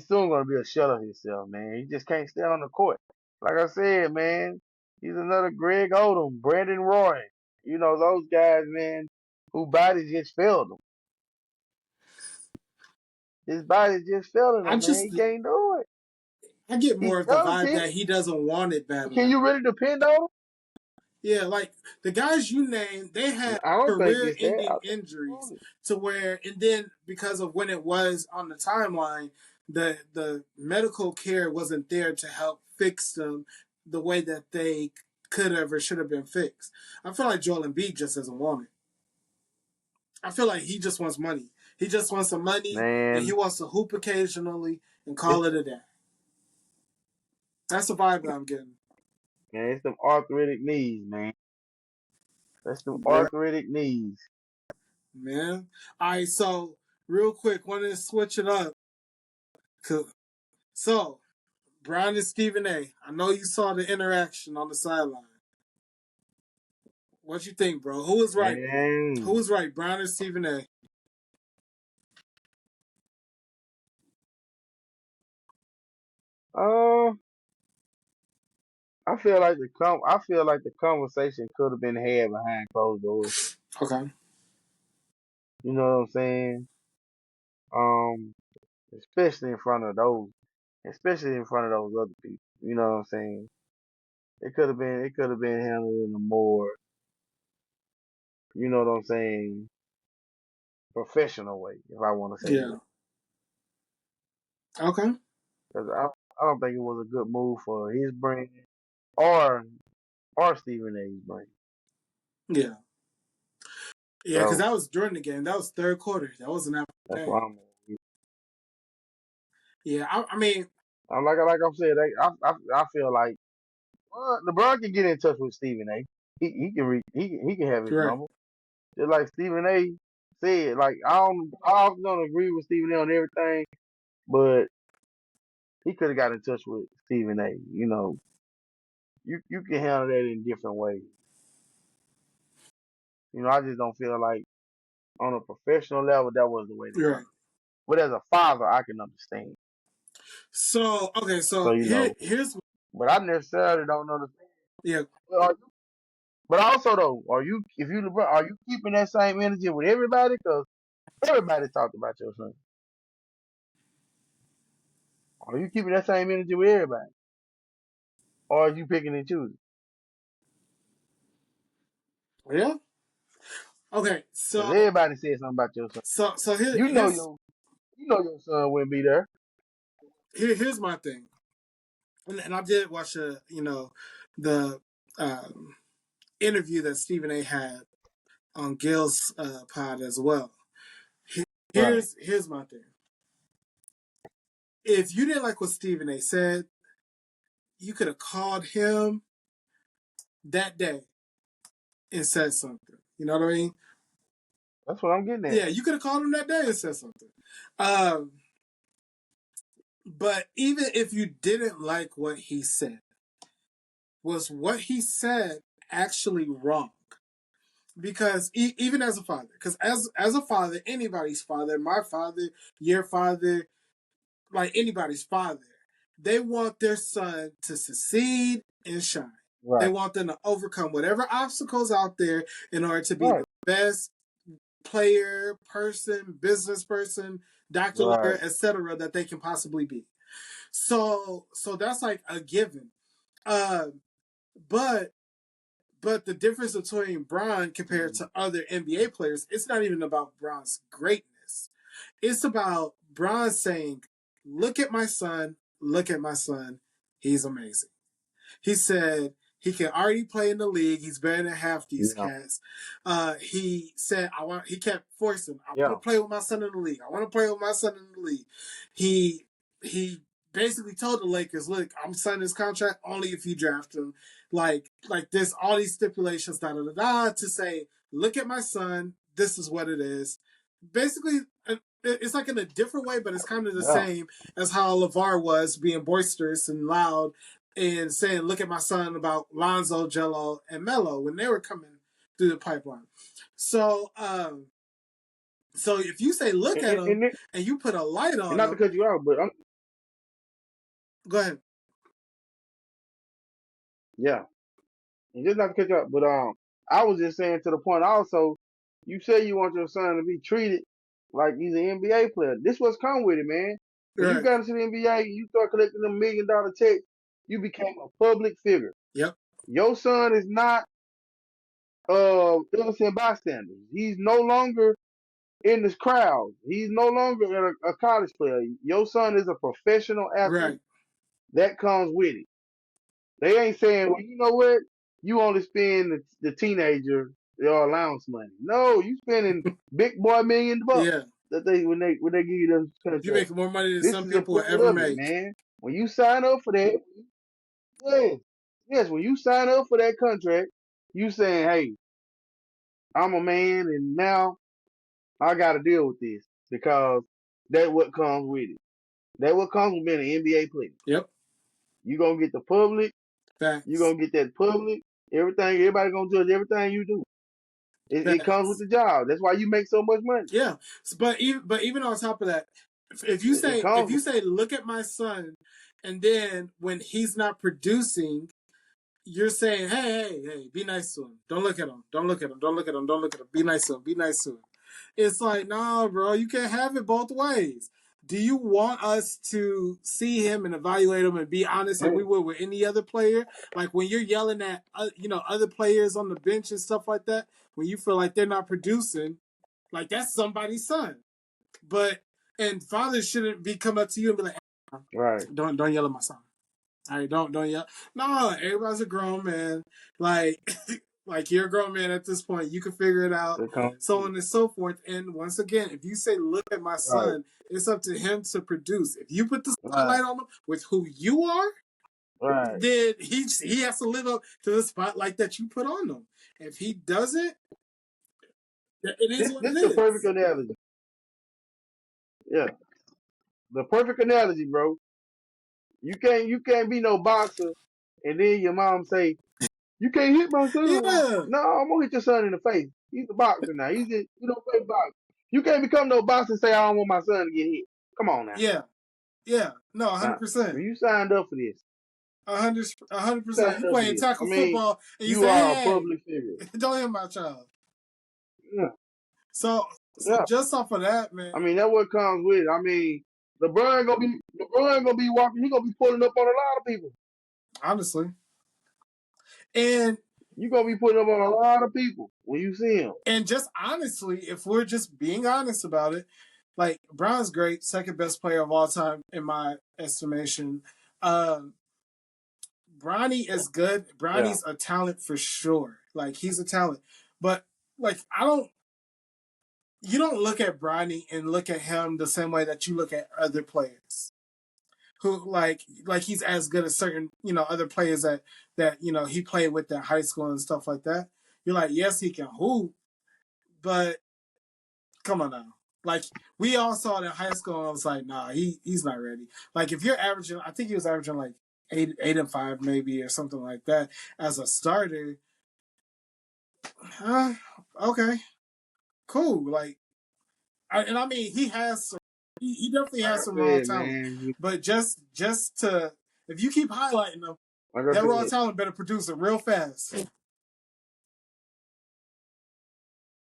soon gonna be a shell of himself, man. He just can't stay on the court. Like I said, man, he's another Greg Odom, Brandon Roy. Those guys, man, who bodies just failed him. His body just failing I him, man. just He can't do it. I get He's more of the young, vibe kid. that he doesn't want it bad Can enough. you really depend on him? Yeah, like the guys you named, they had I don't think it's that. I career-ending think injuries to where, and then because of when it was on the timeline, the medical care wasn't there to help fix them the way that they could have or should have been fixed. I feel like Joel Embiid just doesn't want it. I feel like he just wants money. He just wants some money, and he man, wants to hoop occasionally and call it's it a day. That's the vibe that I'm getting. it's them arthritic knees, man. That's them Yeah. arthritic knees. man. All right, so real quick, wanted to switch it up. So, Bron and Stephen A. I know you saw the interaction on the sideline. What you think, bro? Who was right? Who Dang. was right, Bron or Stephen A? Uh, I feel like the conversation could have been had behind closed doors. Okay. You know what I'm saying? Um, especially in front of especially in front of those other people. You know what I'm saying? It could have been handled in a more, you know what I'm saying, professional way, if I want to say Yeah. that. Okay. Because I don't think it was a good move for his brand or Stephen A's brand. Yeah. Yeah, because So that was during the game. That was third quarter. That wasn't after the that's game. why Yeah, I mean, I'm like I said, I feel like LeBron can get in touch with Stephen A. He can have his right, number. Just like Stephen A. said, like I often don't agree with Stephen A. on everything, but he could have got in touch with Stephen A. You know, you can handle that in different ways. You know, I just don't feel like on a professional level that was the way to go. right. But as a father, I can understand. So okay, So so you know, here's but I necessarily don't understand. yeah, But, but also though, are you if you LeBron, are you keeping that same energy with everybody? Because everybody talked about your son. Are you keeping that same energy with everybody, or are you picking and choosing? yeah. Okay, Because so everybody said something about your son. here You know here's your you know your son wouldn't be there. here's my thing, and I did watch the um, interview that Stephen A. had on Gil's pod as well. Right. Here's my thing. If you didn't like what Stephen A. said, you could have called him that day and said something. You know what I mean? That's what I'm getting at. Yeah, you could have called him that day and said something. Um, but even if you didn't like what he said, was what he said actually wrong? Because even as a father, because as a father, anybody's father, my father, your father, like anybody's father, they want their son to succeed and shine. They Right. want them to overcome whatever obstacles out there in order to be the Right. best player, person, business person, doctor, lawyer, Right. etc. that they can possibly be. So that's like a given. Uh, but the difference between Bron compared Mm-hmm. to other NBA players, it's not even about Bron's greatness. It's about Bron saying, "Look at my son. Look at my son. He's amazing." He said he can already play in the league. He's better than half these Yeah. cats. He said, "I want." He kept forcing, "I want Yeah. to play with my son in the league. I want to play with my son in the league." He basically told the Lakers, "Look, I'm signing this contract only if you draft him." Like there's all these stipulations, da da da da, to say, "Look at my son. This is what it is." Basically, it's like in a different way, but it's kind of the Yeah. same as how LeVar was being boisterous and loud and saying, "Look at my son," about Lonzo, Jello, and Melo when they were coming through the pipeline. So, so if you say, "Look at him," And and you put a light on not to him, cut you out, but go ahead. yeah. And just not to cut you out, but I was just saying to the point also, you say you want your son to be treated like he's an NBA player. This what's come with it, man. When you Right. got into the NBA, you start collecting $1 million checks, you became a public figure. Yep. Your son is not innocent bystanders. He's no longer in this crowd. He's no longer a college player. Your son is a professional athlete. Right. That comes with it. They ain't saying, well, you know what? You only spend the teenager their allowance money. No, you spending big boy $1 million Yeah. that when they give you those You're contracts. making more money than This some is a people will part ever of it, make. man. When you sign up for that, yes, yes, when you sign up for that contract, you saying, hey, I'm a man, and now I got to deal with this because that's what comes with it. That's what comes with being an NBA player. Yep. You gonna get the public. You Facts. gonna get that public. Everything. Everybody gonna judge everything you do. It comes with Facts. the job. That's why you make so much money. Yeah. But even on top of that, if you It say comes. look at my son, and then when he's not producing, you're saying, hey, be nice to him. Don't look at him. Don't look at him. Don't look at him. Don't look at him. Be nice to him. Be nice to him. It's like, nah, bro, you can't have it both ways. Do you want us to see him and evaluate him and be honest like we would with any other player? Like when you're yelling at other players on the bench and stuff like that, when you feel like they're not producing, like that's somebody's son. But and fathers shouldn't be come up to you and be like, Right. don't yell at my son. All right, don't yell. No, everybody's a grown man. Like like you're a grown man at this point. You can figure it out. So on and so forth. And once again, if you say, look at my son, right, it's up to him to produce. If you put the spotlight on him with who you are, right, then he has to live up to the spotlight that you put on him. If he doesn't, it is what it is. This is the perfect analogy. Yeah. The perfect analogy, bro. You can't be no boxer and then your mom say, you can't hit my son. Yeah. No, I'm gonna hit your son in the face. He's a boxer now. He's just, you don't play boxing. You can't become no boxer and say I don't want my son to get hit. Come on now. Yeah. Yeah. No, 100%. You signed up for this. 100%. You playing tackle football and you say, are a public figure. Don't hit my child. Yeah. So just off of that, man. I mean, that's what comes with it. I mean, LeBron gonna be walking. He gonna be pulling up on a lot of people. Honestly. And you're gonna be putting up on a lot of people when you see him. And just honestly, if we're just being honest about it, like Bron's great, second best player of all time in my estimation. Bronny is good. Bronny's a talent for sure. Like he's a talent. But like you don't look at Bronny and look at him the same way that you look at other players. Who like he's as good as certain, other players that he played with at high school and stuff like that. You're like, yes, he can hoop, but come on now. Like we all saw it in high school and I was like, nah, he's not ready. Like if you're averaging, I think he was averaging like 8 and 5 maybe or something like that as a starter. Okay, cool. Like, I mean, he has some, he definitely has some raw talent. Man. But just to, if you keep highlighting him, that raw talent better produce it real fast.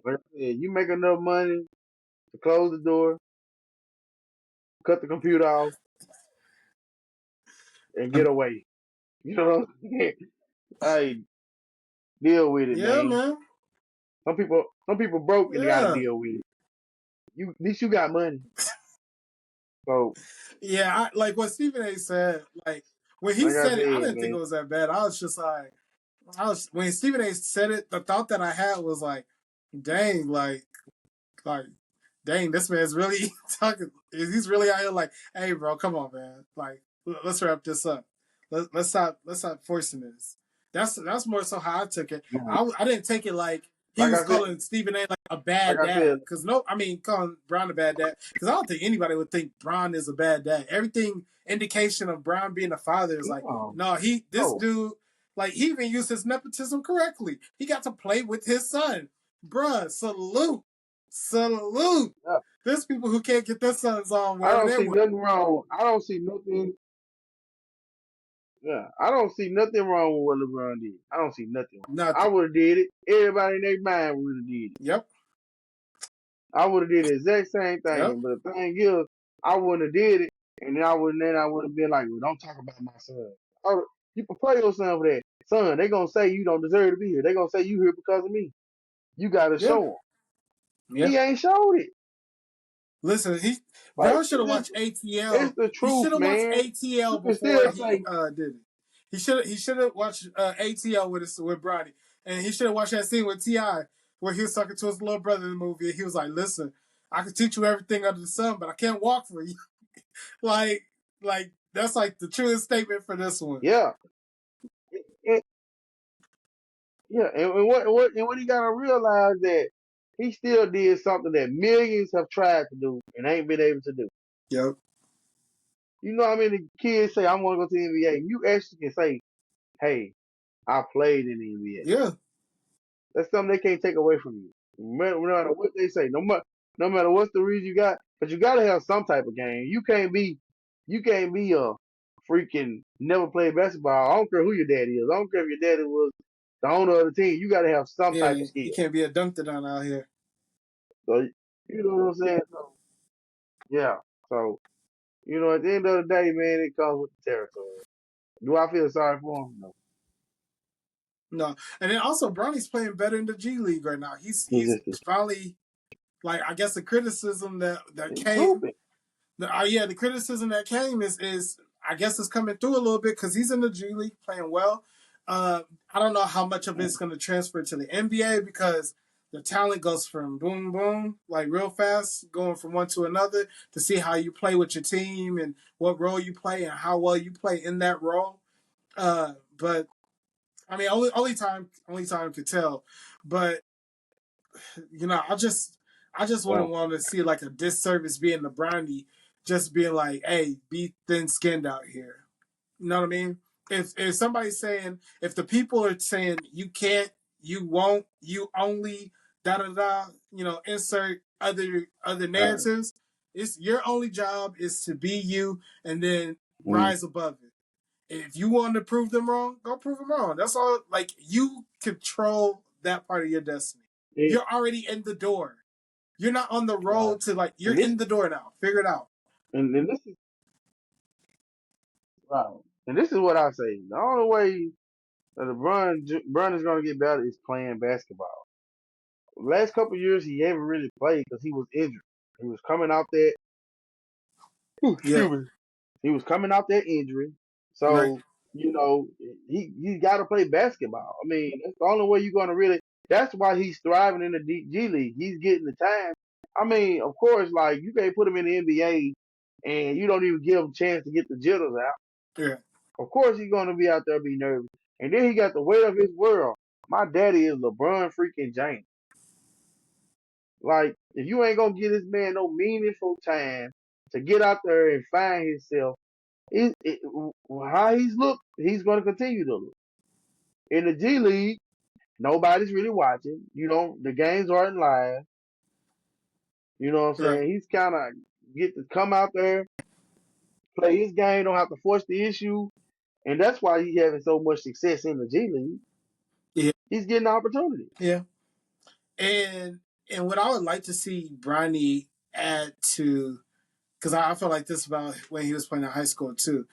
Like I said, you make enough money to close the door, cut the computer off, and get away. You know what I'm saying? Hey, deal with it, man. Some people broke and they gotta deal with it. At least you got money. So yeah, like what Stephen A. said, like when he said it, I didn't think it was that bad. I was just like, when Stephen A. said it, the thought that I had was like, dang, dang, this man's really talking. He's really out here like, hey, bro, come on, man. Like, let's wrap this up. Let's stop forcing this. That's more so how I took it. Mm-hmm. I didn't take it like he was calling Stephen A. like a bad dad. Because calling Bron a bad dad. Because I don't think anybody would think Bron is a bad dad. Everything indication of Bron being a father is like, dude, like he even used his nepotism correctly. He got to play with his son. Bruh, salute. Yeah. There's people who can't get their sons on. I don't see nothing wrong. I don't see nothing. Yeah, I don't see nothing wrong with what LeBron did. I don't see nothing. I would have did it. Everybody in their mind would have did it. Yep. I would have did the exact same thing. Yep. But the thing is, I wouldn't have did it, and then I would have been like, well, don't talk about my son. You prepare your son for that. Son, they gonna say you don't deserve to be here. They gonna say you here because of me. You gotta show him. Yep. He ain't showed it. Listen, Bron should have watched ATL. It's the truth, he should have watched ATL before he did it. He should have watched ATL with Bronny, and he should have watched that scene with T.I. where he was talking to his little brother in the movie. And he was like, "Listen, I can teach you everything under the sun, but I can't walk for you." like that's like the truest statement for this one. Yeah. Yeah, and what you gotta realize that he still did something that millions have tried to do and ain't been able to do. Yep. You know how many kids say, I want to go to the NBA? You actually can say, hey, I played in the NBA. Yeah. That's something they can't take away from you. No matter what they say, no matter what's the reason you got, but you gotta have some type of game. You can't be a freaking never played basketball. I don't care who your daddy is. I don't care if your daddy was the owner of the team. You gotta have some type Yeah. of You skill. can't be a dunked on out here. So you know what I'm saying? So yeah. So you know, at the end of the day, man, it comes with the territory. Do I feel sorry for him? No. No. And then also Bronny's playing better in the G League right now. He's He's just finally like I guess the criticism that he's came hooping. the criticism that came is I guess it's coming through a little bit because he's in the G League playing well. I don't know how much of it's going to transfer to the NBA because the talent goes from boom boom like real fast, going from one to another to see how you play with your team and what role you play and how well you play in that role. But I mean, only time could tell. But I just Yeah. wouldn't want to see like a disservice being the Brownie, just being like, hey, be thin skinned out here. You know what I mean? If somebody's saying, if the people are saying you can't, you won't, you only da da da, insert other Right. narratives. It's your only job is to be you and then Mm. rise above it. If you want to prove them wrong, go prove them wrong. That's all. Like you control that part of your destiny. It, You're already in the door. You're not on the right. road to like you're And this in the door now. Figure it out. and this is right. And this is what I say. The only way that Bron is going to get better is playing basketball. Last couple of years, he haven't really played because he was injured. He was coming out that. Yeah. Excuse me. He was coming out that injury, Right. so you know he got to play basketball. I mean, that's the only way you're going to really. That's why he's thriving in the G League. He's getting the time. I mean, of course, like you can't put him in the NBA, and you don't even give him a chance to get the jitters out. Yeah. Of course, he's going to be out there be nervous, and then he got the weight of his world. My daddy is LeBron freaking James. Like, if you ain't gonna give this man no meaningful time to get out there and find himself, it, how he's looked, he's gonna continue to look. In the G League, nobody's really watching. You know, the games aren't live. You know what I'm Right. saying? He's kind of get to come out there, play his game, don't have to force the issue, and that's why he's having so much success in the G League. Yeah. He's getting opportunities. Yeah. And what I would like to see Bronny add to, because I feel like this about when he was playing in high school too.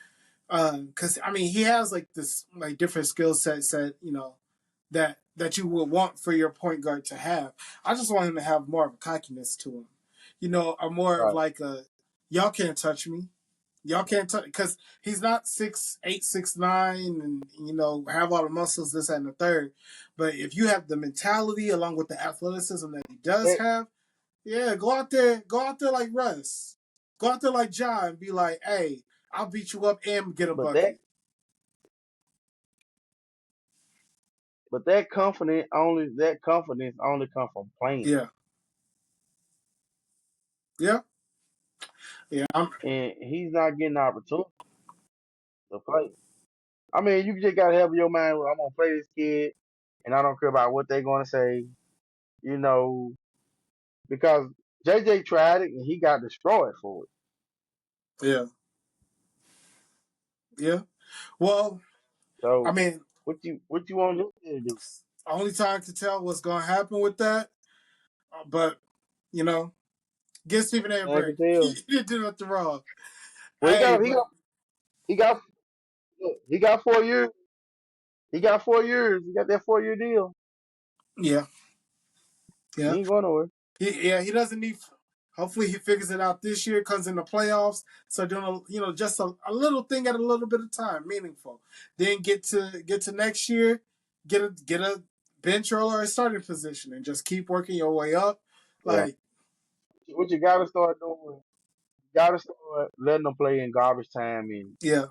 Because I mean, he has like this like different skill sets that that you would want for your point guard to have. I just want him to have more of a cockiness to him, or more of Right. like a y'all can't touch me. Y'all can't touch because he's not 6'8", 6'9", and have all the muscles, this and the third. But if you have the mentality along with the athleticism that he does That, have, yeah, go out there like Russ, go out there like Ja, and be like, hey, I'll beat you up and get a but that, bucket. but that confidence only come from playing, Yeah, yeah, yeah. and he's not getting the opportunity to play. I mean, you just gotta have in your mind. Well, I'm gonna play this kid, and I don't care about what they're gonna say. You know, because JJ tried it and he got destroyed for it. Yeah, yeah. Well, I So mean, what you want this kid to do? only time to tell what's going to happen with that. But you know, give Stephen A. I break. can tell. He didn't do nothing wrong. Well, Hey, he but got he got look, he got 4 years. He got 4 years. He got that 4 year deal. yeah, He yeah, ain't going nowhere. he doesn't need. Hopefully, he figures it out this year. Comes in the playoffs, so doing just a little thing at a little bit of time, meaningful. Then get to next year, get a bench role or a starting position, and just keep working your way up. Yeah. Like, What you gotta start doing? You gotta start letting them play in garbage time and yeah,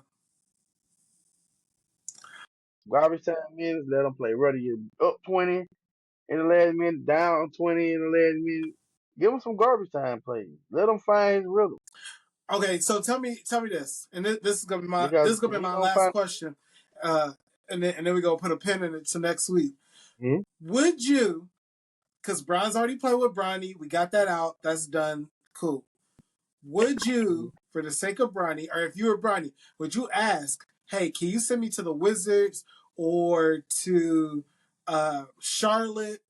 garbage time minutes. Let them play. Whether you up 20 in the last minute, down 20 in the last minute. Give him some garbage time plays. Let him find his rhythm. Okay, so tell me this, and this is gonna be Because he my gonna last find. question, and then we go put a pin in it to next week. Hmm? Would you? Because Bron's already played with Bronny, we got that out. That's done. Cool. Would you, for the sake of Bronny, or if you were Bronny, would you ask, "Hey, can you send me to the Wizards or to Charlotte,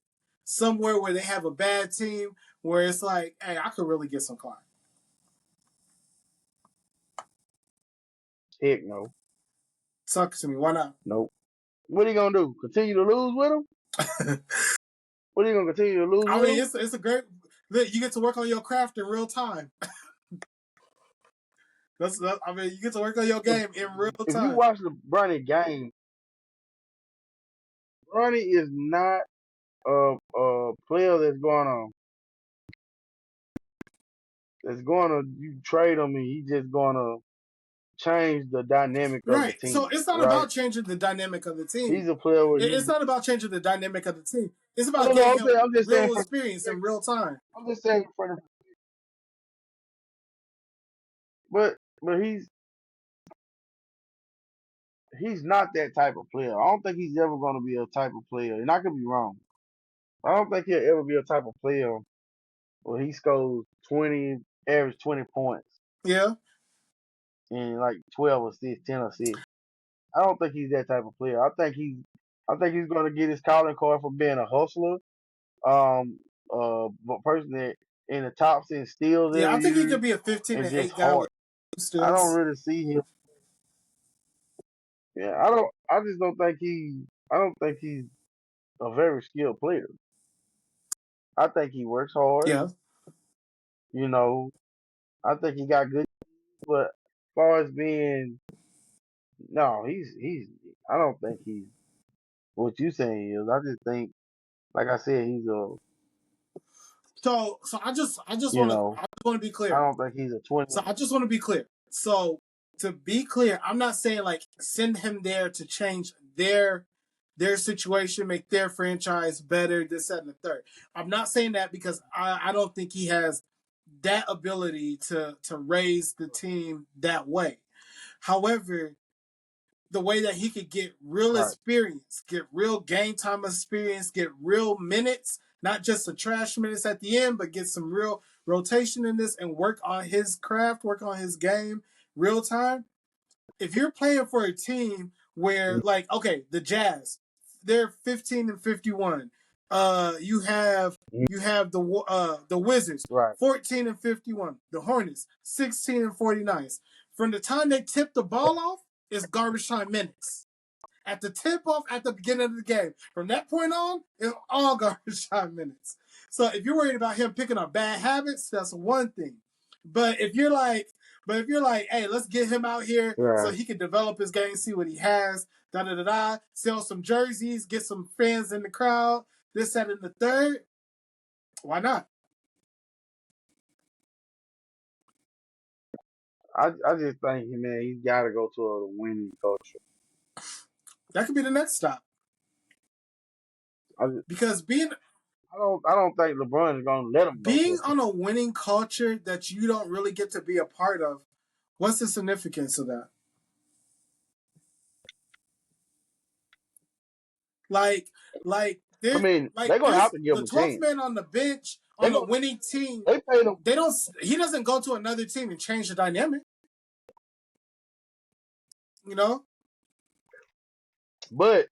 somewhere where they have a bad team, where it's like, hey, I could really get some clock." Heck no. Talk to me. Why not? Nope. What are you gonna do? Continue to lose with him? What are you gonna continue to lose I with mean, him? it's a great. You get to work on your craft in real time. I mean, you get to work on your If game in real if you time. watch the Bronny game, Bronny is not a player that's gonna you trade him and he's just gonna change the dynamic of the Right. So team. it's not Right? about changing the dynamic of the team. He's a player where It's not about changing the dynamic of the team. It's no, about no, no. getting him I'm just saying real from experience in real time. I'm just saying from but he's not that type of player. I don't think he's ever gonna be a type of player, and I could be wrong. I don't think he'll ever be a type of player where he scores 20, average 20 points Yeah. and like 12 assists, 10 assists. I don't think he's that type of player. I think he's gonna get his calling card for being a hustler. A person that in the top 10 steals Yeah. I every think he year could be a 15 and and just 8 guy hard. with I don't steals. really see him. Yeah, I just don't think he. I don't think he's a very skilled player. I think he works hard. Yeah. You know, I think he got good, but as far as being, no, he's. I don't think he's what you saying he is. I just think, like I said, he's a. So You know, I just want to be I clear. don't think he's a 20. So I just want to be clear. So to be clear, I'm not saying like send him there to change their situation, make their franchise better, this, that, and the third. I'm not saying that because I don't think he has that ability to raise the team that way. However, the way that he could get real Right. experience, get real game time experience, get real minutes, not just the trash minutes at the end, but get some real rotation in this and work on his craft, work on his game real time. If you're playing for a team where, like, okay, the Jazz, they're 15 and 51. You have Mhm. the Wizards, Right. 14 and 51. The Hornets, 16 and 49. From the time they tip the ball off, it's garbage time minutes. At the tip off at the beginning of the game. From that point on, it's all garbage time minutes. So if you're worried about him picking up bad habits, that's one thing. But if you're like, hey, let's get him out here so Right. he can develop his game, see what he has, da da da da, sell some jerseys, get some fans in the crowd, this, that, and the third, why not? I just think, man, he's got to go to a winning culture. That could be the next stop. I, just, Because I don't think LeBron is gonna let him go to being a on a winning culture that you don't really get to be a part of, what's the significance of that? Like, I mean, they're gonna have there's to give the him a 12th chance. man on the bench They on a go, winning team. they paid him, They don't. He doesn't go to another team and change the dynamic. You know. but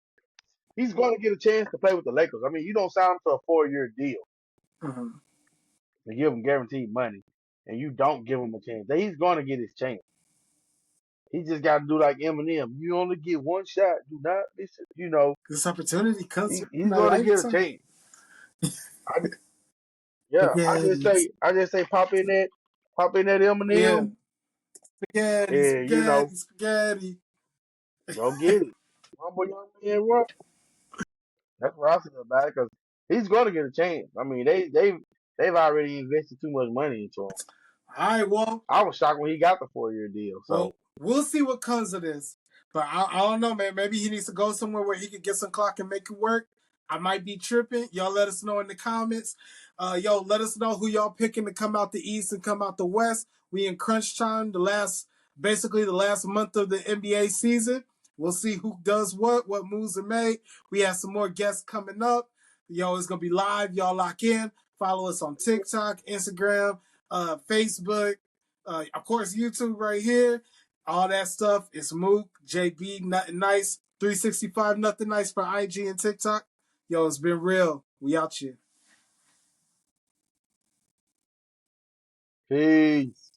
he's gonna get a chance to play with the Lakers. I mean, you don't sign him to a 4-year deal Mm-hmm. and give him guaranteed money, and you don't give him a chance. He's gonna get his chance. He just got to do like Eminem. You only get one shot. Do not miss it. You know, This opportunity comes he's in a gonna get a lifetime. chance. I, yeah, Spaghetti, I just say, pop in that yeah, Eminem, spaghetti, and you know, spaghetti, spaghetti. go get it. Humble young man, run. That's what I say about it because he's gonna get a chance. I mean, they've already invested too much money into him. All right, well, I was shocked when he got the 4-year deal. So we'll see what comes of this. But I don't know, man. Maybe he needs to go somewhere where he could get some clock and make it work. I might be tripping. Y'all let us know in the comments. Let us know who y'all picking to come out the East and come out the West. We in crunch time, basically the last month of the NBA season. We'll see who does what moves are made. We have some more guests coming up. It's gonna be live. Y'all lock in. Follow us on TikTok, Instagram, Facebook, of course YouTube right here. All that stuff. It's Mook, JB, NothinNice, 365 NothinNice for IG and TikTok. It's been real. We out here. Peace.